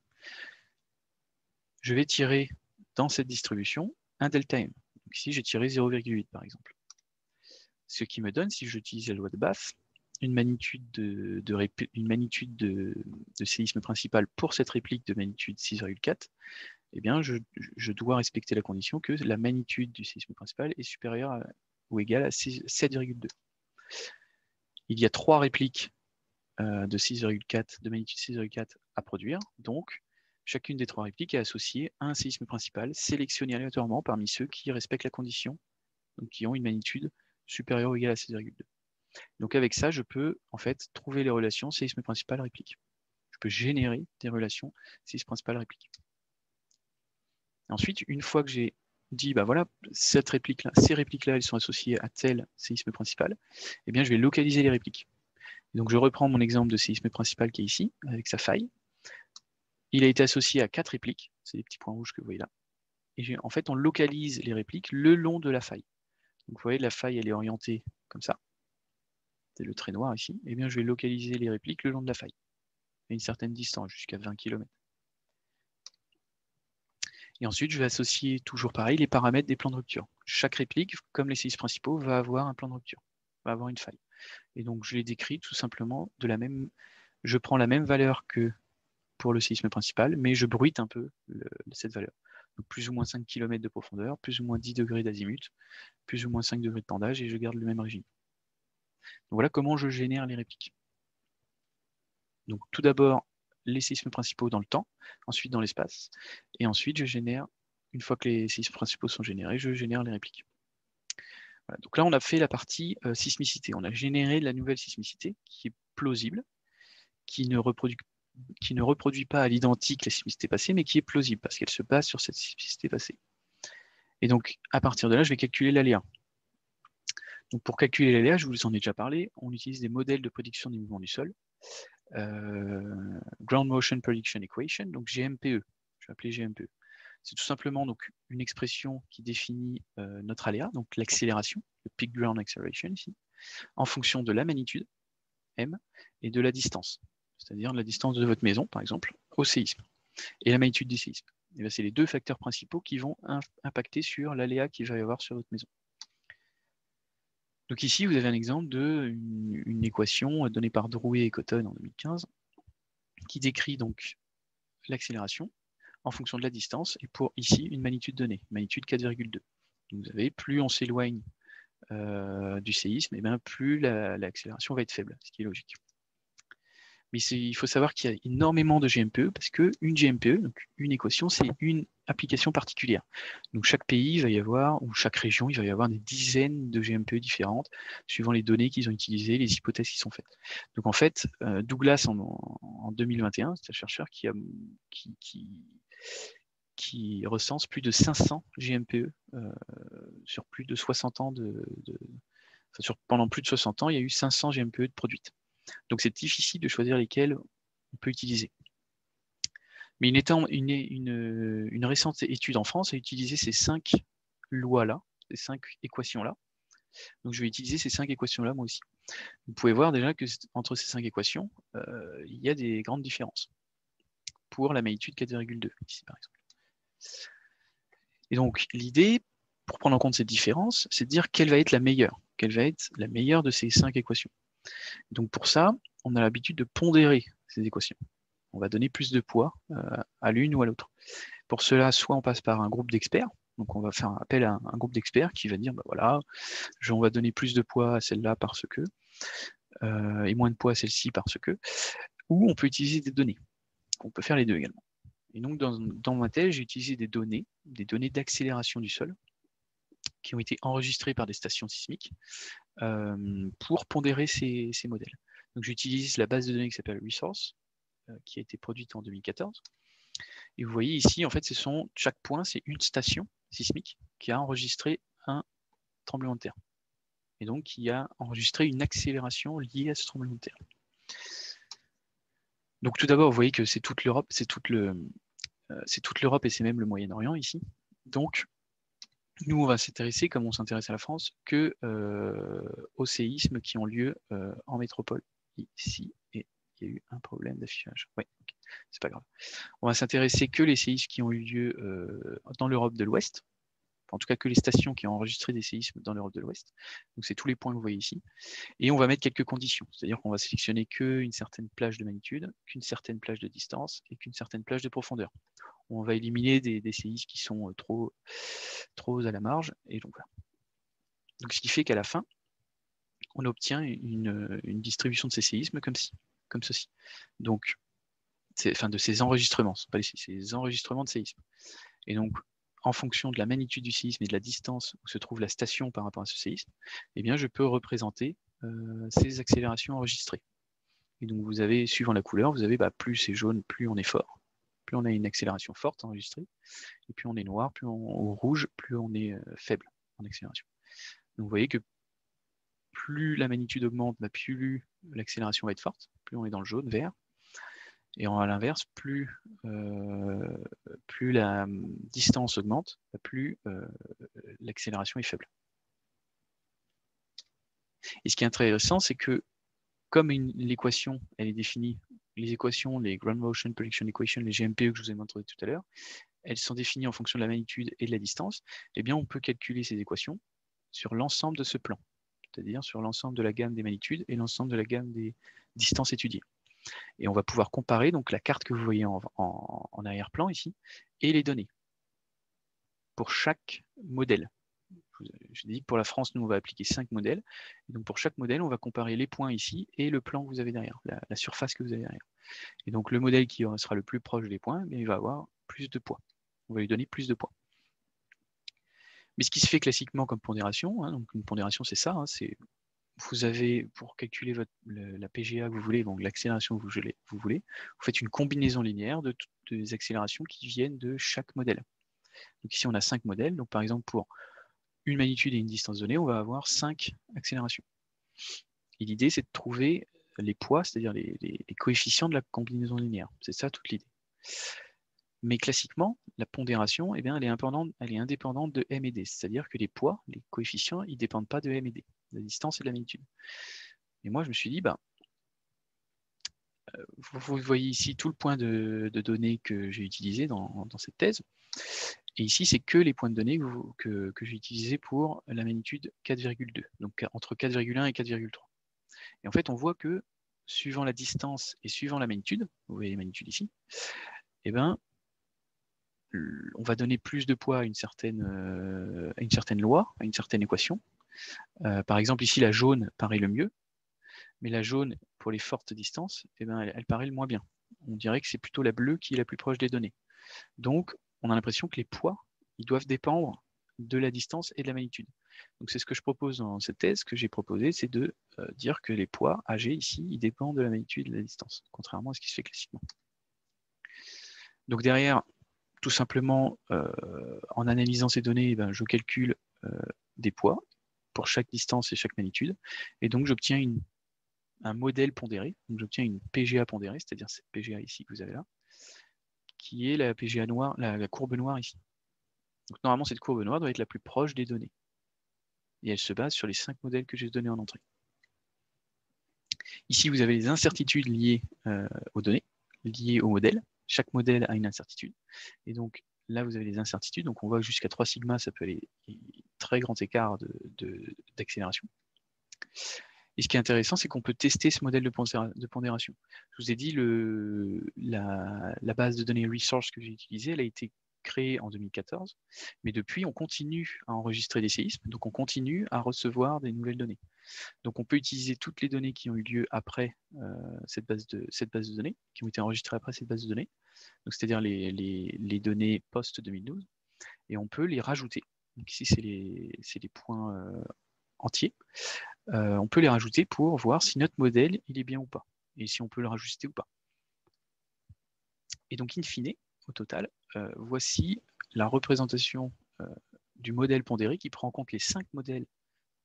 Je vais tirer dans cette distribution un delta M. Donc ici, j'ai tiré 0,8 par exemple. Ce qui me donne, si j'utilise la loi de Bath, une magnitude de séisme principal pour cette réplique de magnitude 6,4, eh bien, je dois respecter la condition que la magnitude du séisme principal est supérieure ou égale à 7,2. Il y a 3 répliques de 6,4, de magnitude 6,4 à produire, donc chacune des 3 répliques est associée à un séisme principal sélectionné aléatoirement parmi ceux qui respectent la condition, donc qui ont une magnitude supérieure ou égale à 6,2. Donc avec ça, je peux en fait trouver les relations séisme principal réplique. Je peux générer des relations séisme principal réplique. Ensuite, une fois que j'ai dit, bah voilà, ces répliques-là, elles sont associées à tel séisme principal, eh bien je vais localiser les répliques. Donc je reprends mon exemple de séisme principal qui est ici, avec sa faille. Il a été associé à 4 répliques, c'est les petits points rouges que vous voyez là. Et en fait, on localise les répliques le long de la faille. Donc vous voyez, la faille, elle est orientée comme ça. C'est le trait noir ici. Et bien, je vais localiser les répliques le long de la faille, à une certaine distance, jusqu'à 20 km. Et ensuite, je vais associer, toujours pareil, les paramètres des plans de rupture. Chaque réplique, comme les séismes principaux, va avoir un plan de rupture, va avoir une faille. Et donc, je les décris tout simplement de la même... Je prends la même valeur que pour le séisme principal, mais je bruite un peu cette valeur. Donc, plus ou moins 5 km de profondeur, plus ou moins 10 degrés d'azimut, plus ou moins 5 degrés de pendage, et je garde le même régime. Donc, voilà comment je génère les répliques. Donc, tout d'abord, les séismes principaux dans le temps, ensuite dans l'espace, et ensuite je génère, une fois que les séismes principaux sont générés, je génère les répliques. Voilà. Donc là, on a fait la partie sismicité. On a généré la nouvelle sismicité qui est plausible, qui ne reproduit pas à l'identique la sismicité passée, mais qui est plausible parce qu'elle se base sur cette sismicité passée. Et donc, à partir de là, je vais calculer l'aléa. Donc, pour calculer l'aléa, je vous en ai déjà parlé, on utilise des modèles de prédiction des mouvements du sol. Ground Motion Prediction Equation, donc GMPE. Je vais appeler GMPE. C'est tout simplement donc une expression qui définit notre aléa, donc l'accélération, le peak ground acceleration ici, en fonction de la magnitude M et de la distance, c'est-à-dire la distance de votre maison, par exemple, au séisme, et la magnitude du séisme. C'est les deux facteurs principaux qui vont impacter sur l'aléa qu'il va y avoir sur votre maison. Donc ici, vous avez un exemple d'une équation donnée par Drouet et Cotton en 2015, qui décrit donc l'accélération en fonction de la distance, et pour ici, une magnitude donnée, magnitude 4,2. Vous avez, plus on s'éloigne du séisme, et bien plus l'accélération va être faible, ce qui est logique. Mais il faut savoir qu'il y a énormément de GMPE, parce qu'une GMPE, donc une équation, c'est une application particulière. Donc chaque pays, il va y avoir, ou chaque région, il va y avoir des dizaines de GMPE différentes, suivant les données qu'ils ont utilisées, les hypothèses qui sont faites. Donc en fait, Douglas, en 2021, c'est un chercheur qui recense plus de 500 GMPE sur plus de 60 ans pendant plus de 60 ans, il y a eu 500 GMPE de produites. Donc c'est difficile de choisir lesquels on peut utiliser. Mais une récente étude en France a utilisé ces 5 lois-là, ces 5 équations-là. Donc je vais utiliser ces 5 équations-là moi aussi. Vous pouvez voir déjà que entre ces 5 équations, il y a des grandes différences. Pour la magnitude 4,2, ici par exemple. Et donc l'idée, pour prendre en compte cette différence, c'est de dire quelle va être la meilleure. Quelle va être la meilleure de ces 5 équations. Donc pour ça, on a l'habitude de pondérer ces équations. On va donner plus de poids à l'une ou à l'autre. Pour cela, soit on passe par un groupe d'experts, donc on va faire appel à un groupe d'experts qui va dire, bah voilà, on va donner plus de poids à celle-là parce que, et moins de poids à celle-ci parce que, ou on peut utiliser des données. On peut faire les deux également. Et donc dans ma thèse, j'ai utilisé des données d'accélération du sol, qui ont été enregistrées par des stations sismiques, pour pondérer ces modèles. Donc j'utilise la base de données qui s'appelle Resource, qui a été produite en 2014, Et vous voyez ici, en fait, chaque point, c'est une station sismique qui a enregistré un tremblement de terre. Et donc, qui a enregistré une accélération liée à ce tremblement de terre. Donc, tout d'abord, vous voyez que c'est toute l'Europe, c'est toute l'Europe et c'est même le Moyen-Orient ici. Donc, nous, on va s'intéresser, comme on s'intéresse à la France, que aux séismes qui ont lieu en métropole ici. Et il y a eu un problème d'affichage. Oui, okay. C'est pas grave. On va s'intéresser que les séismes qui ont eu lieu dans l'Europe de l'Ouest. En tout cas, que les stations qui ont enregistré des séismes dans l'Europe de l'Ouest. Donc, c'est tous les points que vous voyez ici. Et on va mettre quelques conditions. C'est-à-dire qu'on va sélectionner qu'une certaine plage de magnitude, qu'une certaine plage de distance et qu'une certaine plage de profondeur. On va éliminer des séismes qui sont trop à la marge. Et donc, voilà. Donc, ce qui fait qu'à la fin, on obtient une distribution de ces séismes comme ceci. Donc, de ces enregistrements, ce ne sont pas ces enregistrements de séismes. Et donc, en fonction de la magnitude du séisme et de la distance où se trouve la station par rapport à ce séisme, eh bien, je peux représenter ces accélérations enregistrées. Et donc, vous avez, suivant la couleur, vous avez plus c'est jaune, plus on est fort, plus on a une accélération forte enregistrée, et plus on est noir, ou rouge, plus on est faible en accélération. Donc, vous voyez que plus la magnitude augmente, plus l'accélération va être forte, plus on est dans le jaune, vert. Et à l'inverse, plus la distance augmente, plus l'accélération est faible. Et ce qui est intéressant, c'est que comme l'équation, elle est définie, les équations, les Ground Motion Prediction Equation, les GMPE que je vous ai montré tout à l'heure, elles sont définies en fonction de la magnitude et de la distance, eh bien on peut calculer ces équations sur l'ensemble de ce plan, c'est-à-dire sur l'ensemble de la gamme des magnitudes et l'ensemble de la gamme des distances étudiées. Et on va pouvoir comparer donc la carte que vous voyez en arrière-plan ici et les données pour chaque modèle. Je dis que pour la France, nous, on va appliquer 5 modèles. Et donc, pour chaque modèle, on va comparer les points ici et le plan que vous avez derrière, la surface que vous avez derrière. Et donc, le modèle qui sera le plus proche des points, il va avoir plus de poids. On va lui donner plus de poids. Mais ce qui se fait classiquement comme pondération, donc une pondération, c'est ça, c'est vous avez, pour calculer la PGA que vous voulez, donc l'accélération que vous voulez, vous faites une combinaison linéaire de toutes les accélérations qui viennent de chaque modèle. Donc ici, on a 5 modèles. Donc par exemple, pour une magnitude et une distance donnée, on va avoir 5 accélérations. Et l'idée, c'est de trouver les poids, c'est-à-dire les coefficients de la combinaison linéaire. C'est ça toute l'idée. Mais classiquement, la pondération, elle est indépendante de M et D. C'est-à-dire que les poids, les coefficients, ils ne dépendent pas de M et D, de la distance et de la magnitude. Et moi, je me suis dit, vous voyez ici tout le point de données que j'ai utilisé dans cette thèse. Et ici, c'est que les points de données que j'ai utilisés pour la magnitude 4,2, donc entre 4,1 et 4,3. Et en fait, on voit que suivant la distance et suivant la magnitude, vous voyez les magnitudes ici, eh ben, on va donner plus de poids à une certaine loi, à une certaine équation. Par exemple, ici, la jaune paraît le mieux, mais la jaune, pour les fortes distances, eh ben, elle paraît le moins bien. On dirait que c'est plutôt la bleue qui est la plus proche des données. Donc, on a l'impression que les poids, ils doivent dépendre de la distance et de la magnitude. Donc, c'est ce que je propose dans cette thèse que j'ai proposée, c'est de dire que les poids AG ici, ils dépendent de la magnitude et de la distance, contrairement à ce qui se fait classiquement. Donc, derrière, tout simplement, en analysant ces données, je calcule des poids pour chaque distance et chaque magnitude, et donc j'obtiens un modèle pondéré, donc j'obtiens une PGA pondérée, c'est-à-dire cette PGA ici que vous avez là, qui est la PGA noire, la courbe noire ici. Donc normalement, cette courbe noire doit être la plus proche des données. Et elle se base sur les 5 modèles que j'ai donnés en entrée. Ici, vous avez les incertitudes liées aux données, liées au modèle. Chaque modèle a une incertitude. Et donc là, vous avez les incertitudes. Donc on voit jusqu'à 3 sigma, ça peut aller très grand écart d'accélération. Et ce qui est intéressant, c'est qu'on peut tester ce modèle de pondération. Je vous ai dit, la base de données resource que j'ai utilisée, elle a été créée en 2014, mais depuis, on continue à enregistrer des séismes, donc on continue à recevoir des nouvelles données. Donc on peut utiliser toutes les données qui ont eu lieu après cette base de données, qui ont été enregistrées après cette base de données, c'est-à-dire les données post-2012, et on peut les rajouter. Donc ici, c'est les points entiers. On peut les rajouter pour voir si notre modèle il est bien ou pas, et si on peut le rajouter ou pas. Et donc, in fine, au total, voici la représentation du modèle pondéré qui prend en compte les 5 modèles,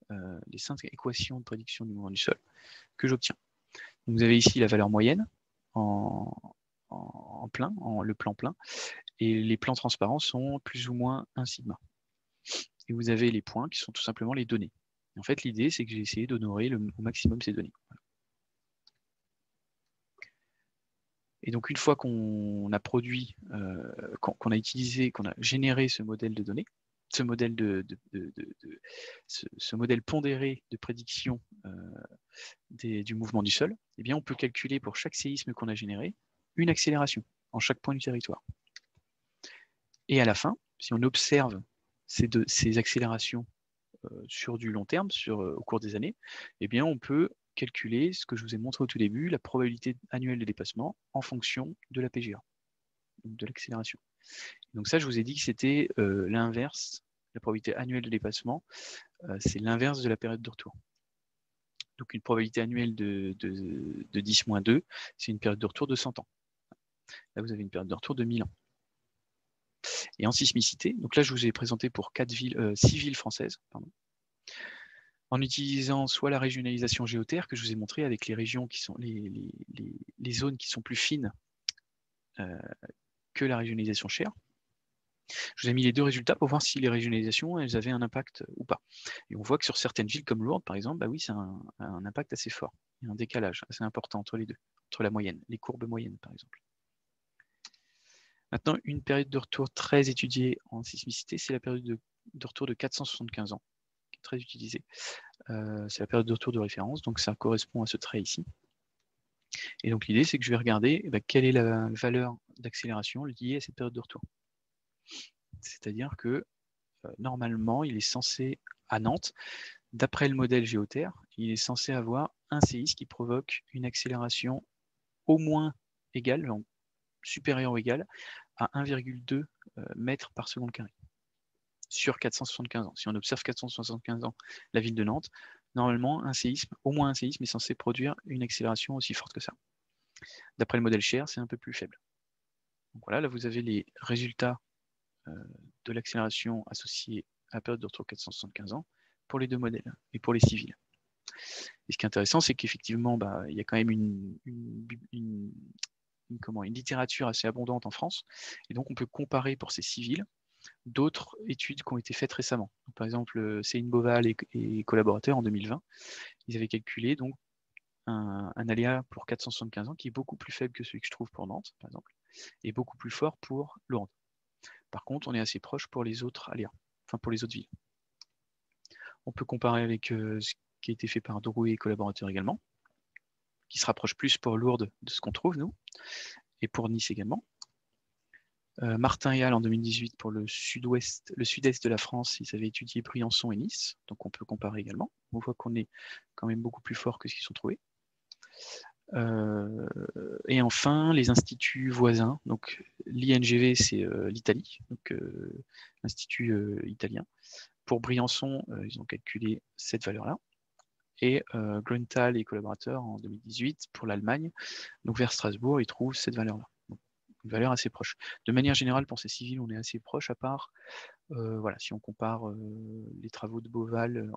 les 5 équations de prédiction du mouvement du sol que j'obtiens. Vous avez ici la valeur moyenne en plein, le plan plein, et les plans transparents sont plus ou moins 1 sigma. Et vous avez les points qui sont tout simplement les données. Et en fait, l'idée, c'est que j'ai essayé d'honorer au maximum ces données. Voilà. Et donc, une fois qu'on a produit, qu'on a utilisé, qu'on a généré ce modèle de données, ce modèle, ce modèle pondéré de prédiction du mouvement du sol, eh bien, on peut calculer pour chaque séisme qu'on a généré une accélération en chaque point du territoire. Et à la fin, si on observe ces accélérations sur du long terme, au cours des années, eh bien, on peut calculer ce que je vous ai montré au tout début, la probabilité annuelle de dépassement en fonction de la PGA, de l'accélération. Donc ça, je vous ai dit que c'était l'inverse, la probabilité annuelle de dépassement, c'est l'inverse de la période de retour. Donc une probabilité annuelle de 10-2, c'est une période de retour de 100 ans. Là, vous avez une période de retour de 1000 ans. Et en sismicité, donc là, je vous ai présenté pour 6 villes françaises, pardon, en utilisant soit la régionalisation géotherre que je vous ai montré avec les régions qui sont les zones qui sont plus fines que la régionalisation chère. Je vous ai mis les deux résultats pour voir si les régionalisations elles avaient un impact ou pas. Et on voit que sur certaines villes comme Lourdes, par exemple, bah oui, c'est un impact assez fort. Il y a un décalage assez important entre les deux, entre la moyenne, les courbes moyennes, par exemple. Maintenant, une période de retour très étudiée en sismicité, c'est la période de retour de 475 ans, qui est très utilisée. C'est la période de retour de référence, donc ça correspond à ce trait ici. Et donc l'idée, c'est que je vais regarder quelle est la valeur d'accélération liée à cette période de retour. C'est-à-dire que normalement, il est censé, à Nantes, d'après le modèle géotherre, il est censé avoir un séisme qui provoque une accélération au moins égale, donc supérieure ou égale, à 1,2 mètres par seconde carré sur 475 ans. Si on observe 475 ans la ville de Nantes, normalement, au moins un séisme est censé produire une accélération aussi forte que ça. D'après le modèle Cher, c'est un peu plus faible. Donc voilà, là vous avez les résultats de l'accélération associée à la période de retour 475 ans pour les deux modèles et pour les civils. Et ce qui est intéressant, c'est qu'effectivement, il y a quand même une littérature assez abondante en France, et donc on peut comparer pour ces civils d'autres études qui ont été faites récemment. Donc, par exemple, Céline Boval et collaborateurs en 2020, ils avaient calculé donc un aléa pour 475 ans qui est beaucoup plus faible que celui que je trouve pour Nantes, par exemple, et beaucoup plus fort pour Lourdes. Par contre, on est assez proche pour les autres aléas, enfin pour les autres villes. On peut comparer avec ce qui a été fait par Drouet et collaborateurs également, qui se rapproche plus pour Lourdes de ce qu'on trouve, nous, et pour Nice également. Martin et Hall en 2018 pour le sud-est de la France, ils avaient étudié Briançon et Nice, donc on peut comparer également. On voit qu'on est quand même beaucoup plus fort que ce qu'ils sont trouvés. Et enfin, les instituts voisins, donc l'INGV c'est l'Italie, donc l'institut italien. Pour Briançon, ils ont calculé cette valeur-là. Et Grunthal et collaborateurs en 2018 pour l'Allemagne, donc vers Strasbourg, ils trouvent cette valeur-là. Une valeur assez proche. De manière générale, pour ces civils, on est assez proche, à part voilà, si on compare les travaux de Boval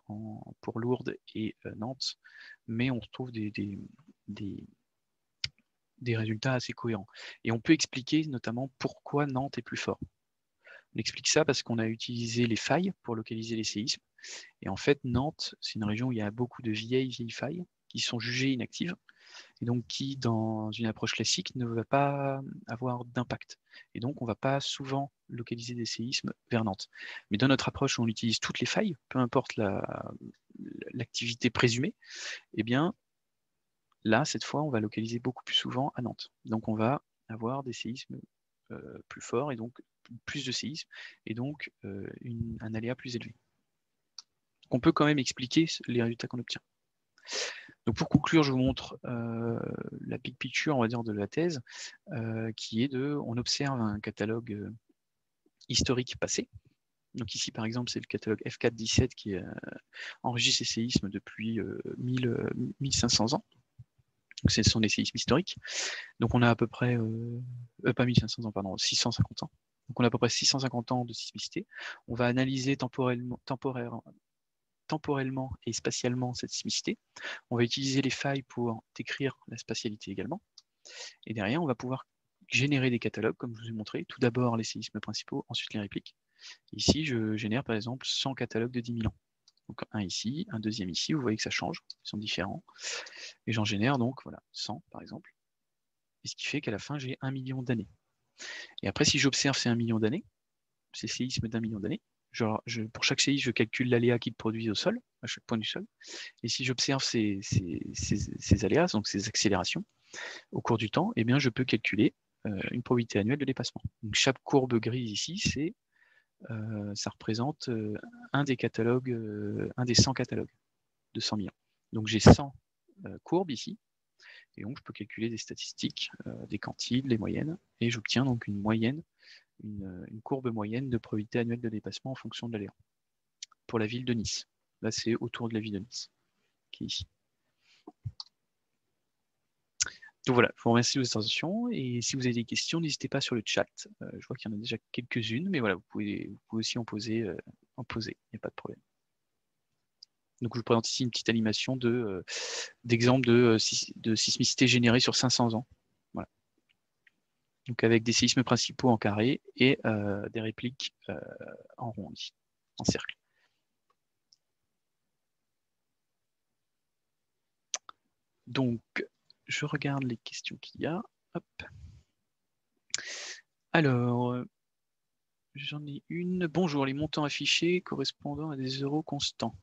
pour Lourdes et Nantes, mais on retrouve des résultats assez cohérents. Et on peut expliquer notamment pourquoi Nantes est plus fort. On explique ça parce qu'on a utilisé les failles pour localiser les séismes. Et en fait, Nantes, c'est une région où il y a beaucoup de vieilles failles qui sont jugées inactives et donc qui, dans une approche classique, ne va pas avoir d'impact. Et donc, on ne va pas souvent localiser des séismes vers Nantes. Mais dans notre approche où on utilise toutes les failles, peu importe l'activité présumée, eh bien, là, cette fois, on va localiser beaucoup plus souvent à Nantes. Donc, on va avoir des séismes plus forts et donc plus de séismes et donc un aléa plus élevé. Donc, on peut quand même expliquer les résultats qu'on obtient. Donc pour conclure, je vous montre la big picture, on va dire, de la thèse, qui est on observe un catalogue historique passé. Donc ici, par exemple, c'est le catalogue F417 qui enregistre les séismes depuis 1500 ans. Donc, ce sont des séismes historiques. Donc on a à peu près, pas 1500 ans, pardon, 650 ans. Donc on a à peu près 650 ans de sismicité. On va analyser temporellement et spatialement cette sismicité. On va utiliser les failles pour décrire la spatialité également. Et derrière, on va pouvoir générer des catalogues, comme je vous ai montré. Tout d'abord les séismes principaux, ensuite les répliques. Ici, je génère par exemple 100 catalogues de 10 000 ans. Donc un ici, un deuxième ici, vous voyez que ça change, ils sont différents. Et j'en génère donc voilà, 100 par exemple. Et ce qui fait qu'à la fin, j'ai 1 million d'années. Et après, si j'observe ces 1 million d'années, ces séismes d'1 million d'années, pour chaque séisme, je calcule l'aléa qu'il produit au sol, à chaque point du sol. Et si j'observe ces aléas, donc ces accélérations, au cours du temps, eh bien, je peux calculer une probabilité annuelle de dépassement. Donc chaque courbe grise ici, ça représente un des catalogues, un des 100 catalogues de 100 millions. Donc j'ai 100 courbes ici, et donc je peux calculer des statistiques, des quantiles, les moyennes, et j'obtiens donc une moyenne, une courbe moyenne de probabilité annuelle de dépassement en fonction de l'aléa. Pour la ville de Nice. Là, c'est autour de la ville de Nice, qui est ici. Donc voilà, je vous remercie de votre attention, et si vous avez des questions, n'hésitez pas sur le chat. Je vois qu'il y en a déjà quelques-unes, mais voilà, vous pouvez aussi en poser, il n'y a pas de problème. Donc je vous présente ici une petite animation d'exemple de sismicité générée sur 500 ans. Voilà. Donc avec des séismes principaux en carré et des répliques en rond, ici, en cercle. Donc, je regarde les questions qu'il y a. Hop. Alors, j'en ai une. Bonjour, les montants affichés correspondant à des euros constants.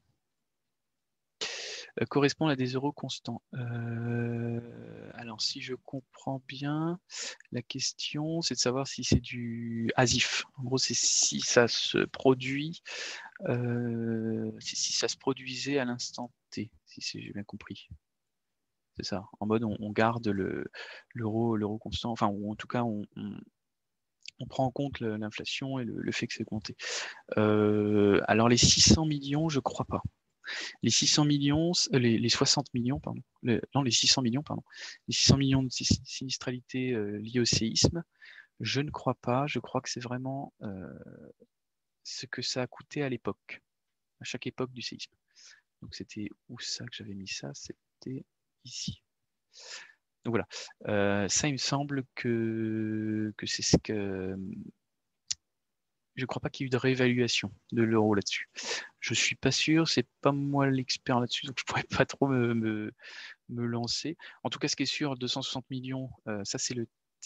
Correspondent à des euros constants. Alors, si je comprends bien, la question, c'est de savoir si c'est du ASIF. En gros, c'est si ça se produit, si ça se produisait à l'instant T, si j'ai bien compris. C'est ça. En mode, on garde l'euro constant, enfin, ou en tout cas, on prend en compte l'inflation et le fait que c'est augmenté. Alors, les 600 millions, je crois pas. Les 600 millions, les 60 millions, pardon. Les 600 millions, pardon. Les 600 millions de sinistralité liées au séisme, je ne crois pas. Je crois que c'est vraiment ce que ça a coûté à l'époque, à chaque époque du séisme. Donc, c'était où ça que j'avais mis ça? C'était ici. Donc voilà, ça il me semble que c'est ce que... Je ne crois pas qu'il y ait eu de réévaluation de l'euro là-dessus. Je ne suis pas sûr, c'est pas moi l'expert là-dessus, donc je ne pourrais pas trop me lancer. En tout cas, ce qui est sûr, 260 millions, ça c'est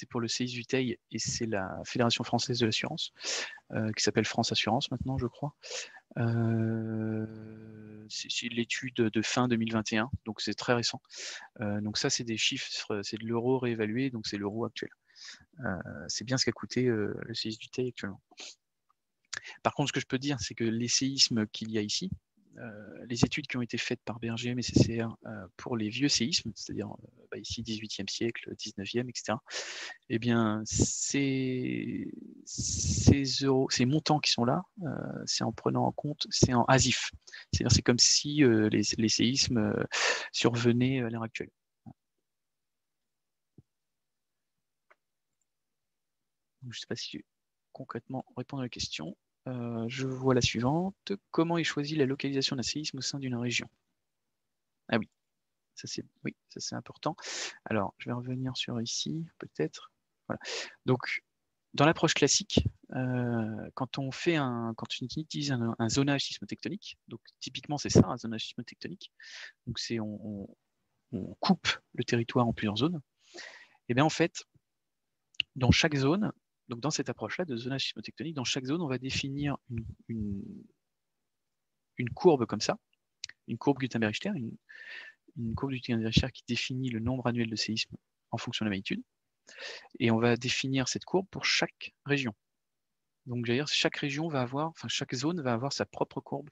pour le CIS du Teil et c'est la Fédération française de l'assurance, qui s'appelle France Assurance maintenant, je crois. C'est l'étude de fin 2021, donc c'est très récent. Donc ça, c'est des chiffres, c'est de l'euro réévalué, donc c'est l'euro actuel. C'est bien ce qu'a coûté le séisme du Teil actuellement. Par contre, ce que je peux dire, c'est que les séismes qu'il y a ici, les études qui ont été faites par BRGM et CCR pour les vieux séismes, c'est-à-dire ici 18e siècle, 19e, etc., eh bien, ces montants qui sont là, c'est en prenant en compte, c'est en ASIF. C'est-à-dire c'est comme si les séismes survenaient à l'heure actuelle. Je ne sais pas si concrètement répondre à la question. Je vois la suivante. Comment est choisie la localisation d'un séisme au sein d'une région? Ah oui, ça c'est important. Alors, je vais revenir sur ici, peut-être. Voilà. Donc, dans l'approche classique, quand on utilise un zonage sismotectonique, donc typiquement c'est ça, un zonage sismotectonique, donc c'est on coupe le territoire en plusieurs zones, et bien en fait, dans chaque zone, donc dans cette approche-là de zonage sismotectonique, dans chaque zone, on va définir une courbe comme ça, une courbe Gutenberg-Richter, une courbe Gutenberg-Richter qui définit le nombre annuel de séismes en fonction de la magnitude, et on va définir cette courbe pour chaque région. Donc, j'allais dire, chaque région va avoir, enfin chaque zone va avoir sa propre courbe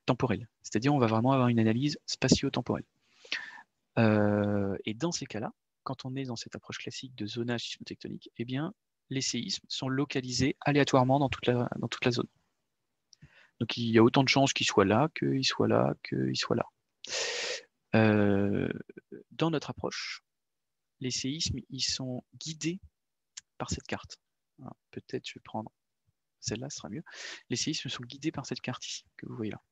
temporelle. C'est-à-dire, on va vraiment avoir une analyse spatio-temporelle. Et dans ces cas-là, quand on est dans cette approche classique de zonage sismotectonique, eh bien, les séismes sont localisés aléatoirement dans toute la zone. Donc, il y a autant de chances qu'ils soient là, qu'ils soient là, qu'ils soient là. Dans notre approche, les séismes, ils sont guidés par cette carte. Peut-être je vais prendre celle-là, ce sera mieux. Les séismes sont guidés par cette carte ici, que vous voyez là.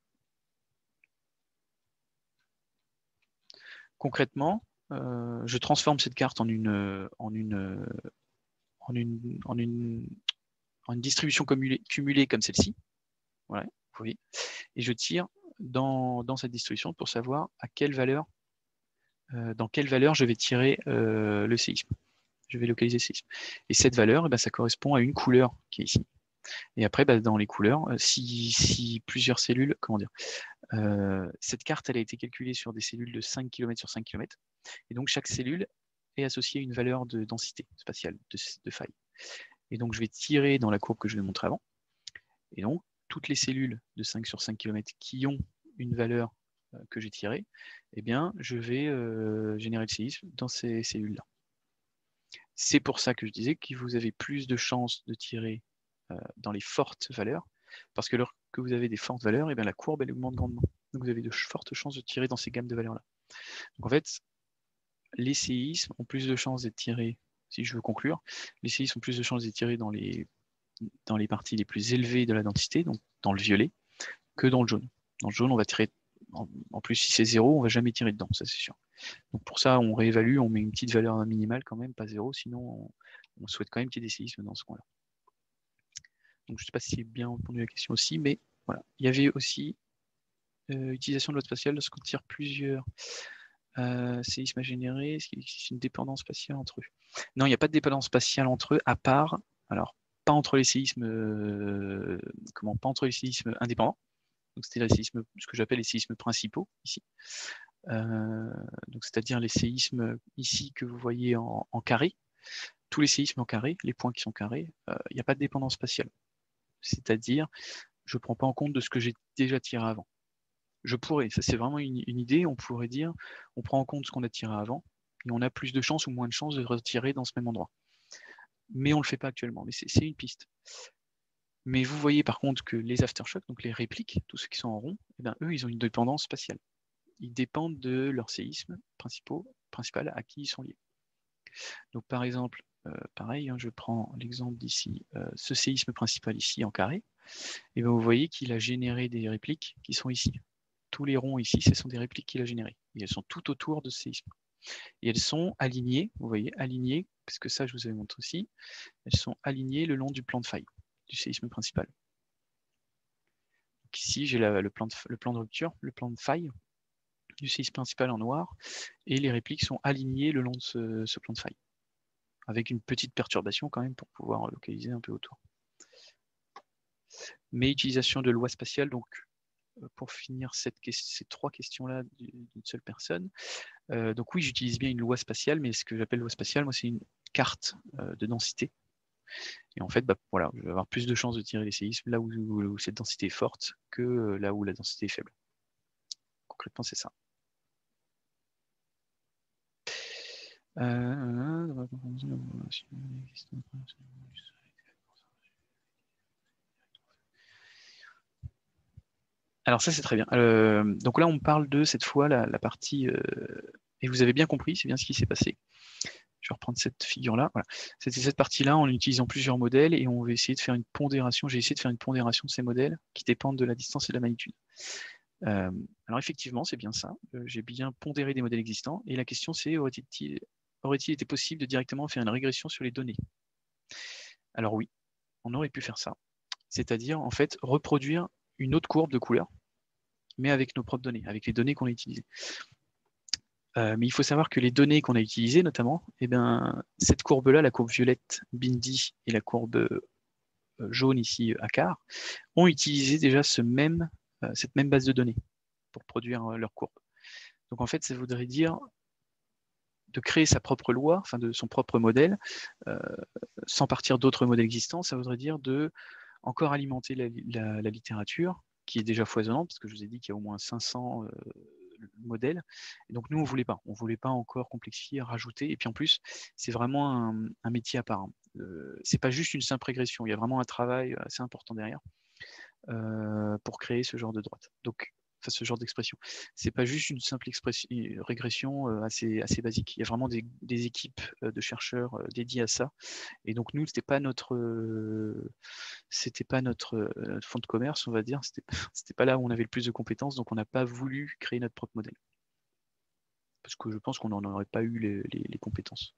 Concrètement, je transforme cette carte en une distribution cumulée comme celle-ci. Voilà, vous voyez. Et je tire dans cette distribution pour savoir à quelle valeur, dans quelle valeur je vais tirer le séisme. Je vais localiser le séisme. Et cette valeur, ça correspond à une couleur qui est ici. Et après, dans les couleurs, si plusieurs cellules, comment dire, cette carte, elle a été calculée sur des cellules de 5 km sur 5 km. Et donc, chaque cellule est associée à une valeur de densité spatiale, de faille. Et donc, je vais tirer dans la courbe que je vous ai montrée avant. Et donc, toutes les cellules de 5 sur 5 km qui ont une valeur que j'ai tirée, eh bien, je vais générer le séisme dans ces cellules-là. C'est pour ça que je disais que vous avez plus de chances de tirer dans les fortes valeurs, parce que lorsque vous avez des fortes valeurs, eh bien, la courbe elle augmente grandement. Donc vous avez de fortes chances de tirer dans ces gammes de valeurs-là. Donc en fait, les séismes ont plus de chances d'être tirés, si je veux conclure, les séismes ont plus de chances d'être tirés dans les parties les plus élevées de la densité, donc dans le violet, que dans le jaune. Dans le jaune, on va tirer, en plus si c'est 0, on ne va jamais tirer dedans, ça c'est sûr. Donc pour ça, on réévalue, on met une petite valeur minimale quand même, pas 0, sinon on souhaite quand même qu'il y ait des séismes dans ce coin-là. Donc je ne sais pas si j'ai bien répondu à la question aussi, mais voilà. Il y avait aussi utilisation de l'autre spatiale lorsqu'on tire plusieurs séismes à générer. Est-ce qu'il existe une dépendance spatiale entre eux? Non, il n'y a pas de dépendance spatiale entre eux, à part, alors pas entre les séismes, pas entre les séismes indépendants. Donc c'était ce que j'appelle les séismes principaux ici. Donc c'est-à-dire les séismes ici que vous voyez en carré. Tous les séismes en carré, les points qui sont carrés, il n'y a pas de dépendance spatiale. C'est-à-dire, je ne prends pas en compte de ce que j'ai déjà tiré avant. Je pourrais, ça c'est vraiment une idée, on pourrait dire, on prend en compte ce qu'on a tiré avant, et on a plus de chances ou moins de chances de retirer dans ce même endroit. Mais on ne le fait pas actuellement, mais c'est une piste. Mais vous voyez par contre que les aftershocks, donc les répliques, tous ceux qui sont en rond, eh bien, eux, ils ont une dépendance spatiale. Ils dépendent de leur séisme principal à qui ils sont liés. Donc par exemple, pareil, je prends l'exemple d'ici, ce séisme principal ici en carré, et bien vous voyez qu'il a généré des répliques qui sont ici. Tous les ronds ici, ce sont des répliques qu'il a générées. Et elles sont tout autour de ce séisme. Et elles sont alignées, vous voyez, alignées, parce que ça je vous avais montré aussi, elles sont alignées le long du plan de faille, du séisme principal. Donc ici, j'ai le plan de rupture, le plan de faille du séisme principal en noir, et les répliques sont alignées le long de ce plan de faille, avec une petite perturbation quand même pour pouvoir localiser un peu autour. Mais utilisation de loi spatiale, donc pour finir ces trois questions-là d'une seule personne, donc oui, j'utilise bien une loi spatiale, mais ce que j'appelle loi spatiale, moi, c'est une carte de densité. Et en fait, voilà, je vais avoir plus de chances de tirer les séismes là où cette densité est forte que là où la densité est faible. Concrètement, c'est ça. Alors ça, c'est très bien. Donc là, on parle de, cette fois, la partie... et vous avez bien compris, c'est bien ce qui s'est passé. Je vais reprendre cette figure-là. Voilà. C'était cette partie-là en utilisant plusieurs modèles et on va essayer de faire une pondération. J'ai essayé de faire une pondération de ces modèles qui dépendent de la distance et de la magnitude. Alors effectivement, c'est bien ça. J'ai bien pondéré des modèles existants et la question c'est, aurait-il été possible de directement faire une régression sur les données? Alors oui, on aurait pu faire ça. C'est-à-dire, en fait, reproduire une autre courbe de couleur, mais avec nos propres données, avec les données qu'on a utilisées. Mais il faut savoir que les données qu'on a utilisées, notamment, eh bien, cette courbe-là, la courbe violette Bindi et la courbe jaune ici, ACAR, ont utilisé déjà cette même base de données pour produire leur courbe. Donc en fait, ça voudrait dire de créer sa propre loi, enfin de son propre modèle, sans partir d'autres modèles existants, ça voudrait dire de encore alimenter la littérature, qui est déjà foisonnante, parce que je vous ai dit qu'il y a au moins 500 modèles. Et donc nous, on ne voulait pas encore complexifier, rajouter. Et puis en plus, c'est vraiment un métier à part. C'est pas juste une simple régression, il y a vraiment un travail assez important derrière pour créer ce genre de droite. Donc enfin, ce genre d'expression. C'est pas juste une simple régression assez basique. Il y a vraiment des équipes de chercheurs dédiées à ça. Et donc nous, c'était pas notre fond de commerce, on va dire. C'était pas là où on avait le plus de compétences, donc on n'a pas voulu créer notre propre modèle. Parce que je pense qu'on n'en aurait pas eu les compétences.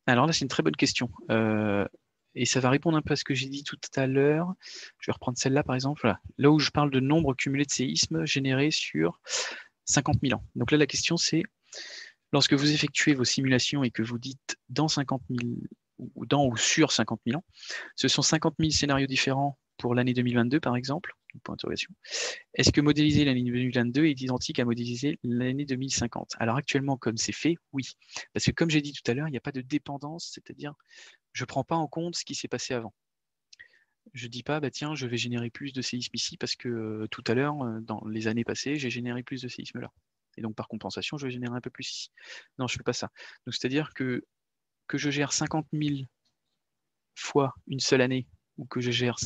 Alors là, c'est une très bonne question. Et ça va répondre un peu à ce que j'ai dit tout à l'heure. Je vais reprendre celle-là, par exemple. Voilà. Là où je parle de nombre cumulé de séismes générés sur 50 000 ans. Donc là, la question, c'est, lorsque vous effectuez vos simulations et que vous dites dans 50 000, ou dans ou sur 50 000 ans, ce sont 50 000 scénarios différents pour l'année 2022, par exemple, point d'interrogation. Est-ce que modéliser l'année 2022 est identique à modéliser l'année 2050? Alors actuellement, comme c'est fait, oui. Parce que comme j'ai dit tout à l'heure, il n'y a pas de dépendance, c'est-à-dire je ne prends pas en compte ce qui s'est passé avant. Je ne dis pas, bah tiens, je vais générer plus de séismes ici parce que tout à l'heure, dans les années passées, j'ai généré plus de séismes là. Et donc par compensation, je vais générer un peu plus ici. Non, je ne fais pas ça. Donc c'est-à-dire que je gère 50 000 fois une seule année ou que je gère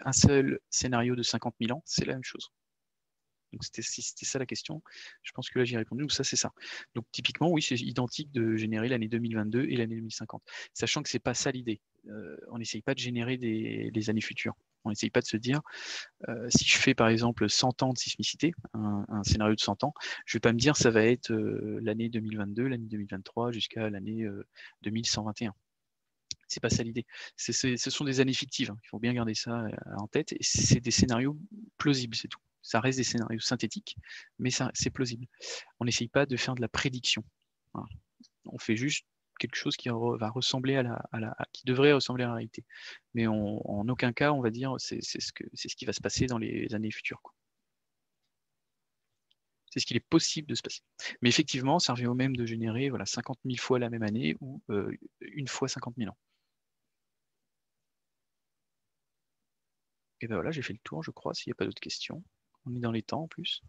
un seul scénario de 50 000 ans, c'est la même chose. Donc c'était ça la question. Je pense que là j'ai répondu. Donc ça c'est ça. Donc typiquement oui c'est identique de générer l'année 2022 et l'année 2050, sachant que c'est pas ça l'idée. On n'essaye pas de générer des années futures. On n'essaye pas de se dire si je fais par exemple 100 ans de sismicité, un scénario de 100 ans, je vais pas me dire ça va être l'année 2022, l'année 2023 jusqu'à l'année 2121. C'est pas ça l'idée. Ce sont des années fictives. Hein. Il faut bien garder ça en tête. Et c'est des scénarios plausibles, c'est tout. Ça reste des scénarios synthétiques, mais c'est plausible. On n'essaye pas de faire de la prédiction. Voilà. On fait juste quelque chose qui va ressembler qui devrait ressembler à la réalité. Mais en aucun cas, on va dire c'est ce qui va se passer dans les années futures. Quoi. C'est ce qu'il est possible de se passer. Mais effectivement, ça revient au même de générer 50 000 fois la même année ou une fois 50 000 ans. Et ben voilà, j'ai fait le tour, je crois, s'il n'y a pas d'autres questions. On est dans les temps en plus.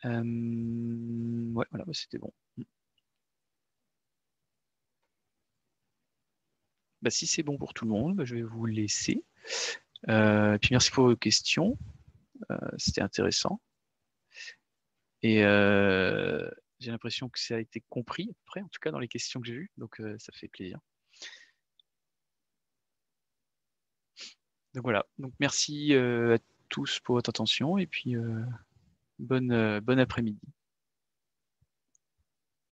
Ouais, voilà, bah, c'était bon. Bah, si c'est bon pour tout le monde, bah, je vais vous laisser. Puis merci pour vos questions. C'était intéressant. Et j'ai l'impression que ça a été compris, à peu près, en tout cas dans les questions que j'ai vues. Donc ça fait plaisir. Donc voilà. Donc merci à tous pour votre attention et puis bon après-midi.